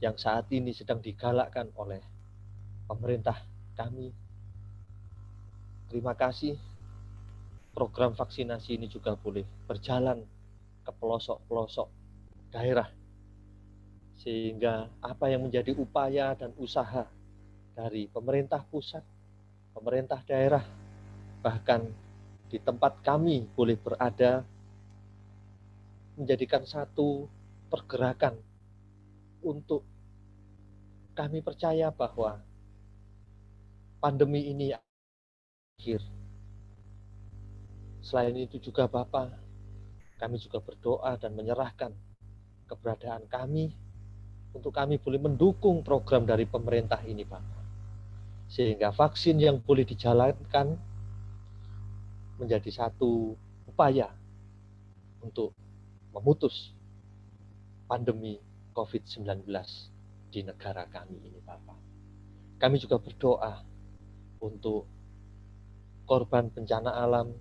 yang saat ini sedang digalakkan oleh pemerintah kami. Terima kasih, program vaksinasi ini juga boleh berjalan ke pelosok-pelosok daerah, sehingga apa yang menjadi upaya dan usaha dari pemerintah pusat, pemerintah daerah, bahkan di tempat kami boleh berada, menjadikan satu pergerakan untuk kami percaya bahwa pandemi ini akhir. Selain itu juga Bapak, kami juga berdoa dan menyerahkan keberadaan kami untuk kami boleh mendukung program dari pemerintah ini Bapak, sehingga vaksin yang boleh dijalankan menjadi satu upaya untuk memutus pandemi COVID-19 di negara kami ini Bapak. Kami juga berdoa untuk korban bencana alam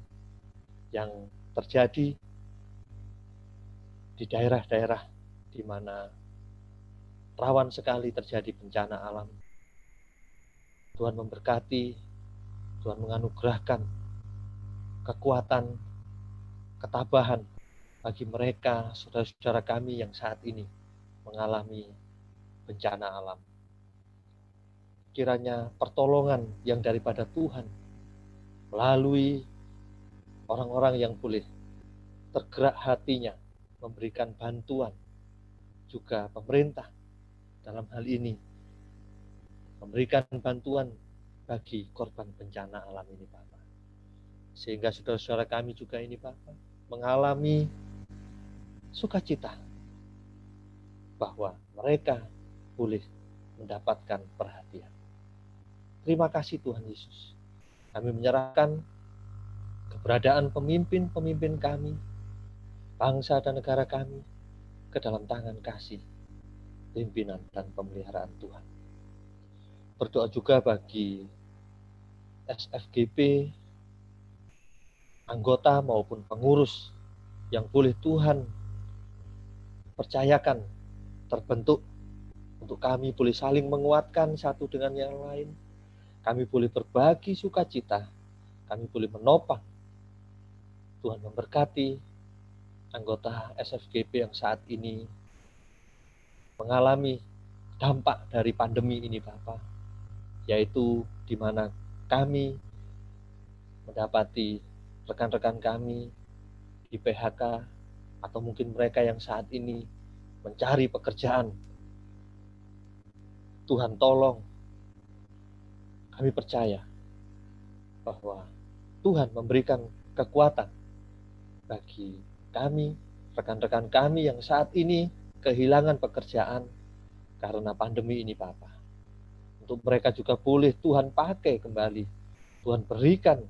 yang terjadi di daerah-daerah di mana rawan sekali terjadi bencana alam. Tuhan memberkati, Tuhan menganugerahkan kekuatan, ketabahan bagi mereka, saudara-saudara kami yang saat ini mengalami bencana alam. Kiranya pertolongan yang daripada Tuhan melalui orang-orang yang boleh tergerak hatinya memberikan bantuan, juga pemerintah dalam hal ini memberikan bantuan bagi korban bencana alam ini Bapak. Sehingga saudara-saudara kami juga ini Bapak mengalami sukacita bahwa mereka boleh mendapatkan perhatian. Terima kasih Tuhan Yesus. Kami menyerahkan keberadaan pemimpin-pemimpin kami, bangsa dan negara kami ke dalam tangan kasih, pimpinan dan pemeliharaan Tuhan. Berdoa juga bagi SFGP, anggota maupun pengurus yang boleh Tuhan percayakan terbentuk untuk kami boleh saling menguatkan satu dengan yang lain. Kami boleh berbagi sukacita, kami boleh menopang. Tuhan memberkati anggota SFGP yang saat ini mengalami dampak dari pandemi ini Bapak, yaitu di mana kami mendapati rekan-rekan kami di PHK, atau mungkin mereka yang saat ini mencari pekerjaan. Tuhan tolong, kami percaya bahwa Tuhan memberikan kekuatan bagi kami, rekan-rekan kami yang saat ini kehilangan pekerjaan karena pandemi ini Bapak. Untuk mereka juga boleh Tuhan pakai kembali, Tuhan berikan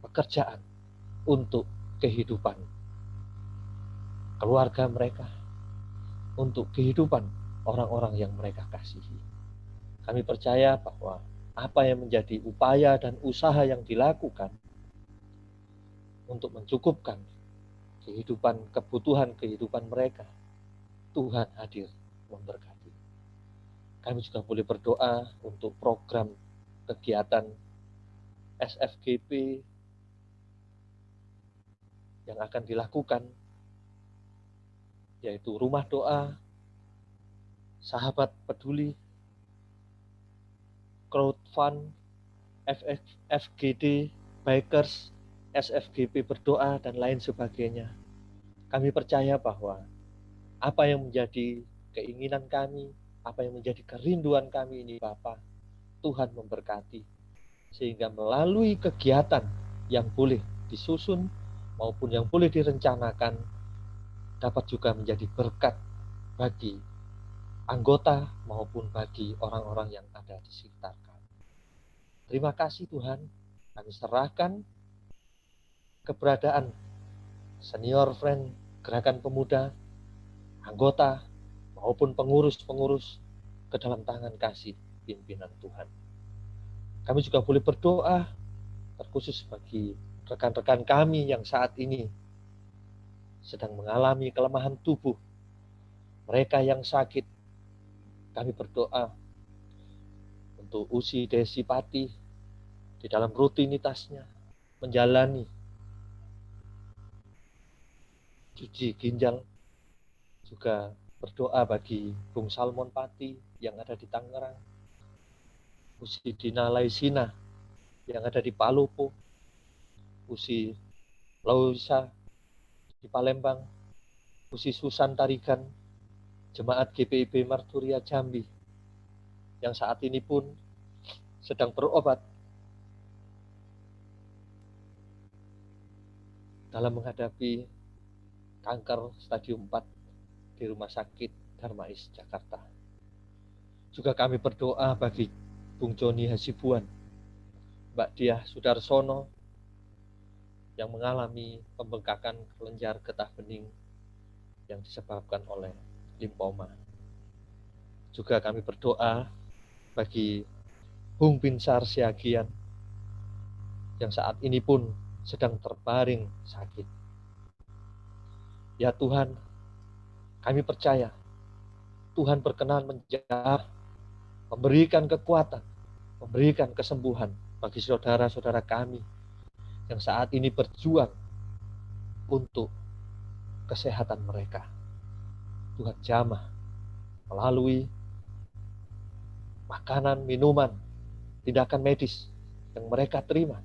pekerjaan untuk kehidupan keluarga mereka, untuk kehidupan orang-orang yang mereka kasihi. Kami percaya bahwa apa yang menjadi upaya dan usaha yang dilakukan untuk mencukupkan kehidupan, kebutuhan kehidupan mereka, Tuhan hadir memberkati. Kami juga boleh berdoa untuk program kegiatan SFGP yang akan dilakukan, yaitu rumah doa, sahabat peduli, crowdfund, FGD, bikers, SFGP berdoa, dan lain sebagainya. Kami percaya bahwa apa yang menjadi keinginan kami, apa yang menjadi kerinduan kami ini Bapa, Tuhan memberkati. Sehingga melalui kegiatan yang boleh disusun maupun yang boleh direncanakan, dapat juga menjadi berkat bagi anggota maupun bagi orang-orang yang ada di sekitar kami. Terima kasih Tuhan, kami serahkan keberadaan senior friend Gerakan Pemuda, anggota maupun pengurus-pengurus ke dalam tangan kasih pimpinan Tuhan. Kami juga boleh berdoa terkhusus bagi rekan-rekan kami yang saat ini sedang mengalami kelemahan tubuh, mereka yang sakit. Kami berdoa untuk Usi Desi Pati di dalam rutinitasnya menjalani cuci ginjal, juga berdoa bagi Bung Salmon Pati yang ada di Tangerang, Usi Dina Laisina yang ada di Palopo, Usi Lauisa di Palembang, Usi Susan Tarigan, Jemaat GPIB Marturia Jambi, yang saat ini pun sedang berobat dalam menghadapi kanker stadium 4 di Rumah Sakit Darmais, Jakarta. Juga kami berdoa bagi Bung Joni Hasibuan, Mbak Diah Sudarsono yang mengalami pembengkakan kelenjar getah bening yang disebabkan oleh limfoma. Juga kami berdoa bagi Bung Binsar Siagian yang saat ini pun sedang terbaring sakit. Ya Tuhan, kami percaya Tuhan berkenan menjawab, memberikan kekuatan, memberikan kesembuhan bagi saudara-saudara kami yang saat ini berjuang untuk kesehatan mereka. Tuhan jamah melalui makanan, minuman, tindakan medis yang mereka terima,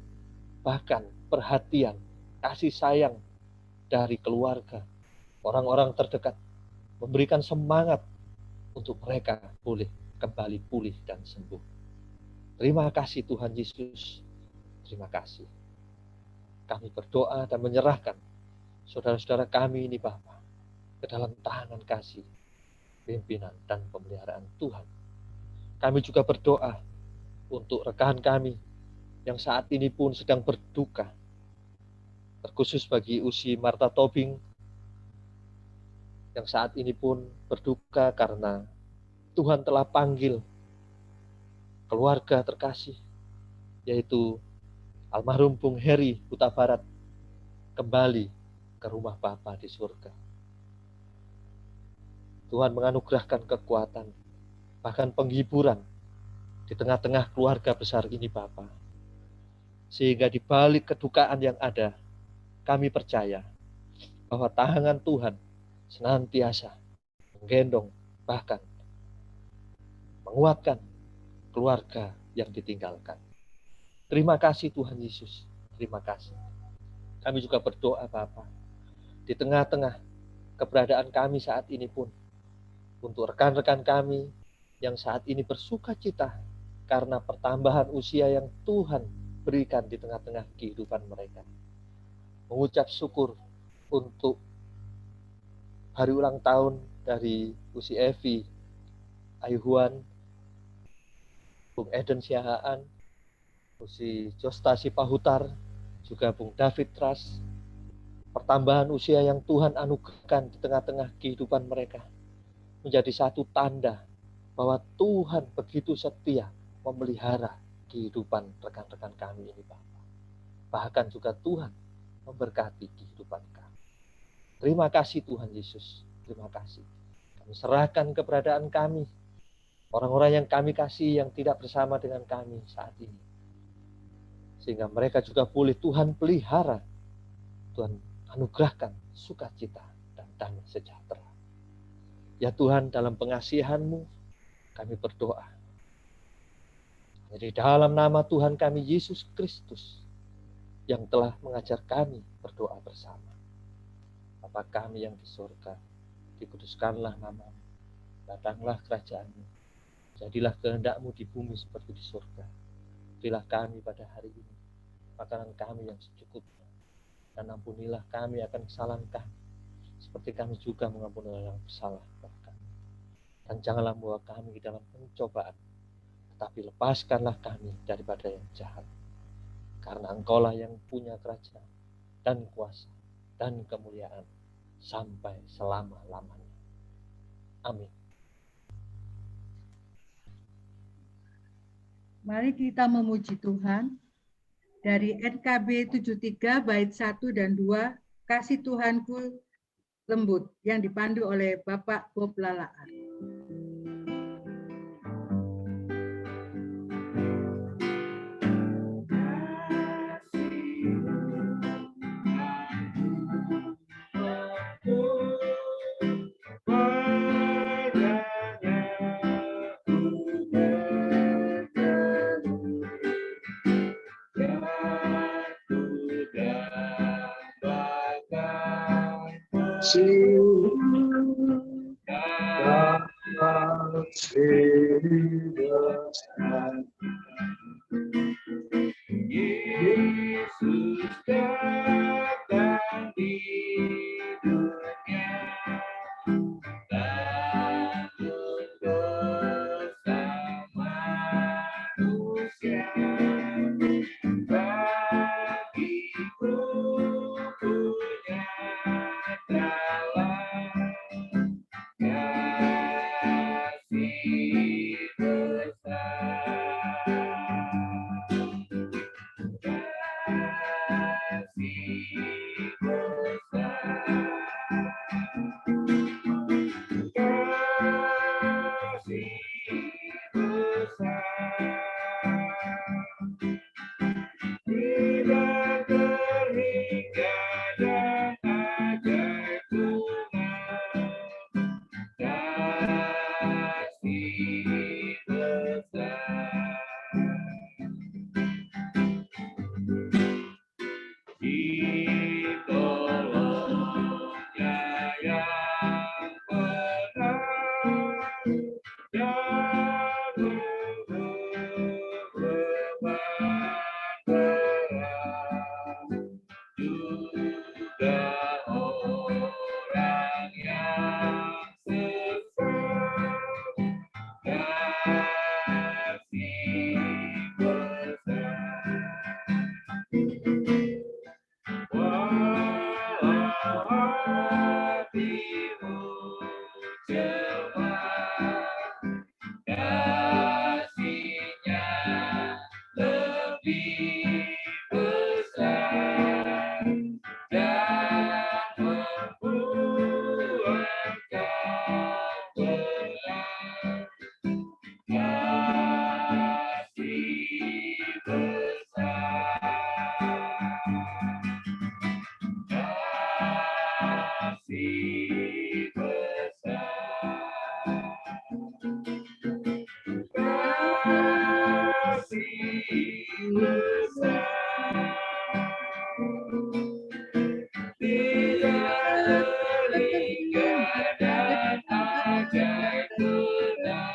bahkan perhatian, kasih sayang dari keluarga, orang-orang terdekat, memberikan semangat untuk mereka boleh kembali pulih dan sembuh. Terima kasih Tuhan Yesus, terima kasih. Kami berdoa dan menyerahkan saudara-saudara kami ini Bapa ke dalam tangan kasih, pimpinan dan pemeliharaan Tuhan. Kami juga berdoa untuk rekan kami yang saat ini pun sedang berduka, terkhusus bagi Usi Marta Tobing yang saat ini pun berduka karena Tuhan telah panggil keluarga terkasih, yaitu almarhum Bung Heri Huta Barat, kembali ke rumah Bapa di surga. Tuhan menganugerahkan kekuatan, bahkan penghiburan di tengah-tengah keluarga besar ini Bapa. Sehingga di balik kedukaan yang ada, kami percaya bahwa tangan Tuhan senantiasa menggendong, bahkan menguatkan keluarga yang ditinggalkan. Terima kasih Tuhan Yesus, terima kasih. Kami juga berdoa Bapa, di tengah-tengah keberadaan kami saat ini pun, untuk rekan-rekan kami yang saat ini bersuka cita karena pertambahan usia yang Tuhan berikan di tengah-tengah kehidupan mereka. Mengucap syukur untuk hari ulang tahun dari Usi Evi Ayuhuan, Bung Eden Siahaan, Usi Jostasi Pahutar, juga Bung David Tras. Pertambahan usia yang Tuhan anugerahkan di tengah-tengah kehidupan mereka menjadi satu tanda bahwa Tuhan begitu setia memelihara kehidupan rekan-rekan kami ini Bapak. Bahkan juga Tuhan memberkati kehidupan kami. Terima kasih Tuhan Yesus, terima kasih. Kami serahkan keberadaan kami, orang-orang yang kami kasih yang tidak bersama dengan kami saat ini. Sehingga mereka juga boleh Tuhan pelihara, Tuhan anugerahkan sukacita dan damai sejahtera. Ya Tuhan, dalam pengasihan-Mu kami berdoa. Di dalam nama Tuhan kami Yesus Kristus yang telah mengajar kami berdoa bersama. Bapa kami yang di surga, dikuduskanlah nama-Mu, datanglah kerajaan-Mu, jadilah kehendak-Mu di bumi seperti di surga. Berilah kami pada hari ini makanan kami yang secukupnya, dan ampunilah kami akan kesalahan kami, seperti kami juga mengampuni orang yang bersalah kepada kami. Dan janganlah membawa kami ke dalam pencobaan, tetapi lepaskanlah kami daripada yang jahat. Karena Engkaulah yang punya kerajaan dan kuasa dan kemuliaan sampai selama-lamanya. Amin. Mari kita memuji Tuhan. Dari NKB 73 bait 1 dan 2, Kasih Tuhanku Lembut, yang dipandu oleh Bapak Bob Lalaan. Yesus datang di dunia dan untuk manusia bagiku punya dalam kasih besar. Tidak terhingga dan ajaib Tuhan, kasih besar. Ditolongnya yang benar dan berbeban berat, juga orang yang sesat, kasih besar. Walau hatimu cemar, kasih-Nya lebih besar dan membuat kau benar. Kasih besar. Kasih besar, kasih besar, tidak terhingga dan ajaib Tuhan,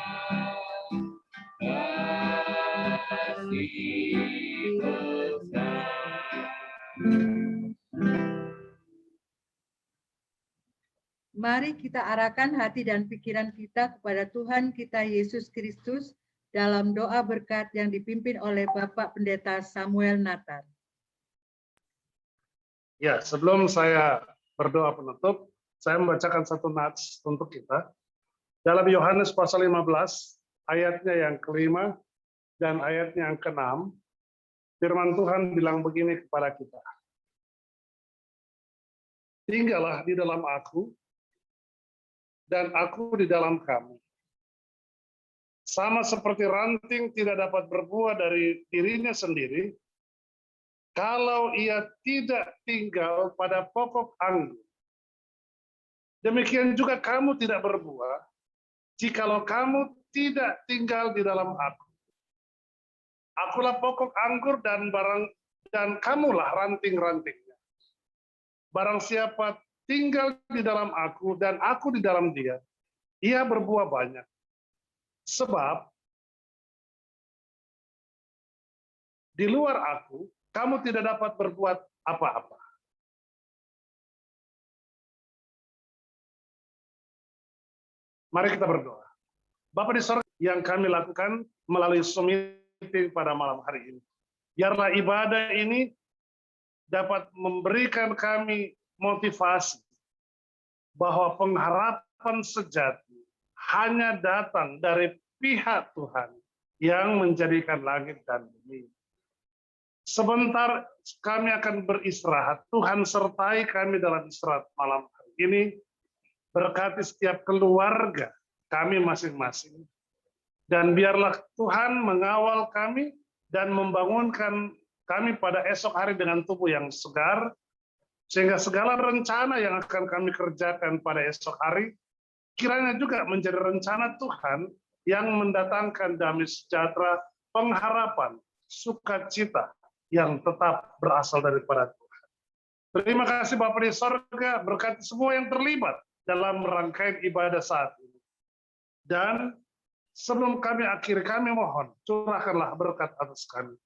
kasih besar. Mari kita arahkan hati dan pikiran kita kepada Tuhan kita Yesus Kristus dalam doa berkat yang dipimpin oleh Bapak Pendeta Samuel Natar. Ya, sebelum saya berdoa penutup, saya membacakan satu nats untuk kita. Dalam Yohanes pasal 15, ayatnya yang kelima dan ayatnya yang keenam, firman Tuhan bilang begini kepada kita. Tinggallah di dalam aku, dan aku di dalam kamu. Sama seperti ranting tidak dapat berbuah dari dirinya sendiri, kalau ia tidak tinggal pada pokok anggur, demikian juga kamu tidak berbuah, jikalau kamu tidak tinggal di dalam aku. Akulah pokok anggur dan kamulah ranting-rantingnya. Barang siapa tinggal di dalam aku dan aku di dalam dia, ia berbuah banyak. Sebab di luar aku, kamu tidak dapat berbuat apa-apa. Mari kita berdoa. Bapa di sorga, yang kami lakukan melalui Zoom meeting pada malam hari ini. Biarlah ibadah ini dapat memberikan kami motivasi bahwa pengharapan sejati hanya datang dari pihak Tuhan yang menjadikan langit dan bumi. Sebentar kami akan beristirahat. Tuhan sertai kami dalam istirahat malam hari ini. Berkati setiap keluarga kami masing-masing. Dan biarlah Tuhan mengawal kami dan membangunkan kami pada esok hari dengan tubuh yang segar, sehingga segala rencana yang akan kami kerjakan pada esok hari, kiranya juga menjadi rencana Tuhan yang mendatangkan damai sejahtera, pengharapan, sukacita yang tetap berasal daripada Tuhan. Terima kasih Bapa di sorga, berkati semua yang terlibat dalam rangkaian ibadah saat ini. Dan sebelum kami akhiri, kami mohon, curahkanlah berkat atas kami.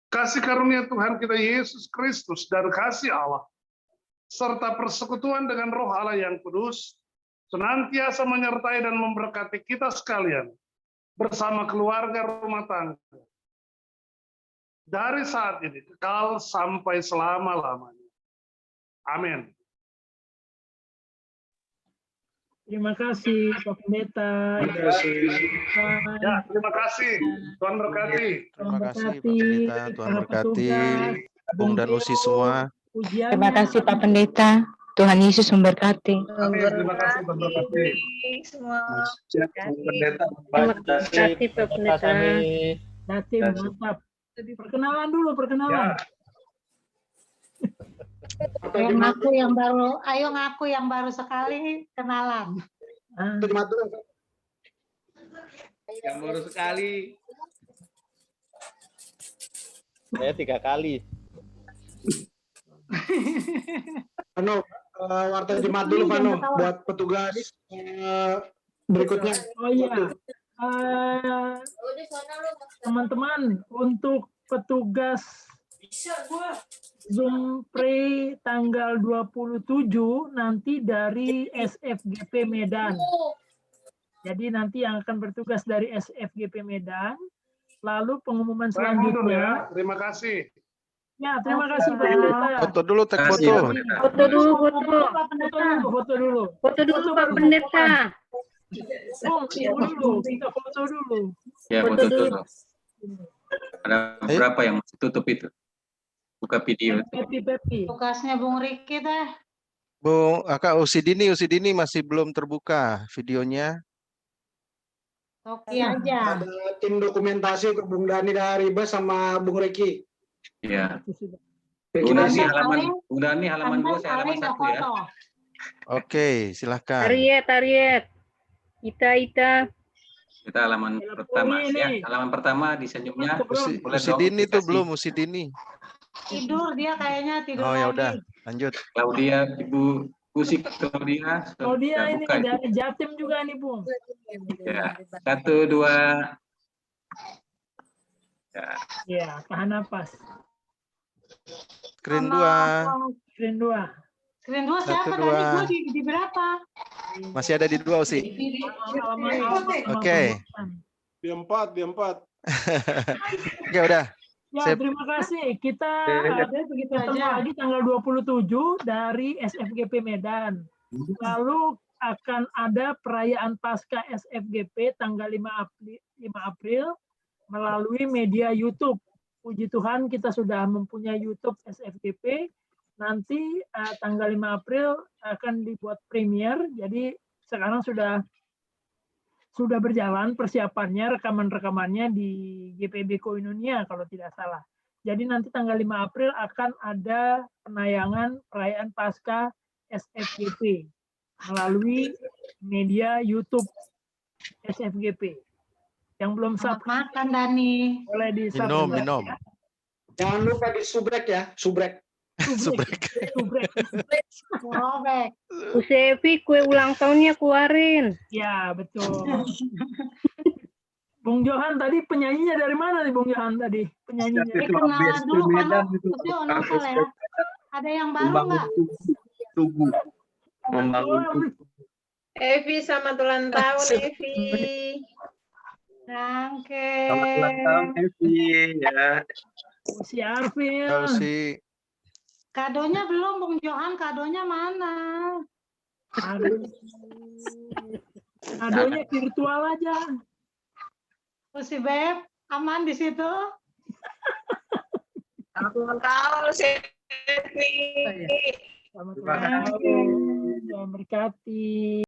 Kasih karunia Tuhan kita Yesus Kristus dan kasih Allah, serta persekutuan dengan Roh Allah yang kudus, senantiasa menyertai dan memberkati kita sekalian, bersama keluarga rumah tangga, dari saat ini kekal sampai selama-lamanya. Amin. Terima kasih Pak Pendeta. Terima kasih. Ya, terima kasih. Tuhan berkati. Terima kasih Pak Pendeta, Tuhan berkati Bung dan Usi semua. Terima kasih Pak Pendeta. Tuhan Yesus memberkati. Amin. Terima kasih Tuhan berkati. Semua. Pendeta. Terima kasih Pak Pendeta. Mantap. Perkenalan dulu, perkenalan. Ayo ngaku yang baru sekali kenalan. Yang baru sekali. Saya 3 kali. Vano, warta jemaat dulu Vano, buat petugas berikutnya. Oh iya. Teman-teman, untuk petugas Zoom Pre tanggal 27 nanti dari SFGP Medan. Jadi nanti yang akan bertugas dari SFGP Medan. Lalu pengumuman selanjutnya. Terima kasih. Ya, terima kasih Pak Pendeta. Foto dulu, tag foto. Foto dulu, Foto dulu Pak Pendeta. Kita foto dulu. Ya, foto dulu. Ada berapa yang masih tutup itu? Buka video. Tugasnya Bung Riki teh. Bung, Kak Usi Dini masih belum terbuka videonya. Oke aja. Ada tim dokumentasi untuk Bung Dani dari Bas sama Bung Riki. Iya. Bung Dani halaman 2, saya halaman 1 ya. Oke, silahkan. Ariet. Kita halaman pertama ya. Halaman pertama di senyumnya. Usi Dini tuh belum, Usi Dini. Tidur dia kayaknya tidur. Oh ya lagi. udah, lanjut. Claudia, Ibu Usi Claudia. Claudia ini dari Jatim juga nih, Bung. Ya, 1, 2. Ya, tahan napas. Screen 2. Screen 2. Screen 2 siapa 1, 2. tadi? Gua di berapa? Masih ada di 2 Usi. Oke. Di 4. Oke, udah. Ya, terima kasih. Kita ketemu lagi tanggal 27 dari SFGP Medan. Lalu akan ada perayaan Paskah SFGP tanggal 5 April melalui media YouTube. Puji Tuhan kita sudah mempunyai YouTube SFGP. Nanti tanggal 5 April akan dibuat premier. Jadi sekarang sudah berjalan persiapannya, rekaman-rekamannya di GPB Koinonia kalau tidak salah. Jadi nanti tanggal 5 April akan ada penayangan perayaan Paskah SFGP melalui media YouTube SFGP. Yang belum subscribe makan Dani. boleh di Minum, subscribe. minum. Jangan lupa di subrek ya, subrek. Subrek. Robek. Bu Sevi, kue ulang tahunnya keluarin. Ya, betul. Bung Johan tadi penyanyinya dari mana nih Bung Johan tadi? Penyanyinya. Kenalan dulu kamu. Tapi ulang ya. Ada yang baru nggak? Tugu. Membangun tugu. Evi, selamat ulang tahun, Evi. Rangke. Selamat ulang tahun, Evi. Ya. Si Arvin. Si Kadonya belum, Bung Johan. Kadonya mana? Kadonya virtual aja. Si Beb, aman di situ? Selamat ulang tahun, Evi. Selamat ulang tahun. Tuhan berkati.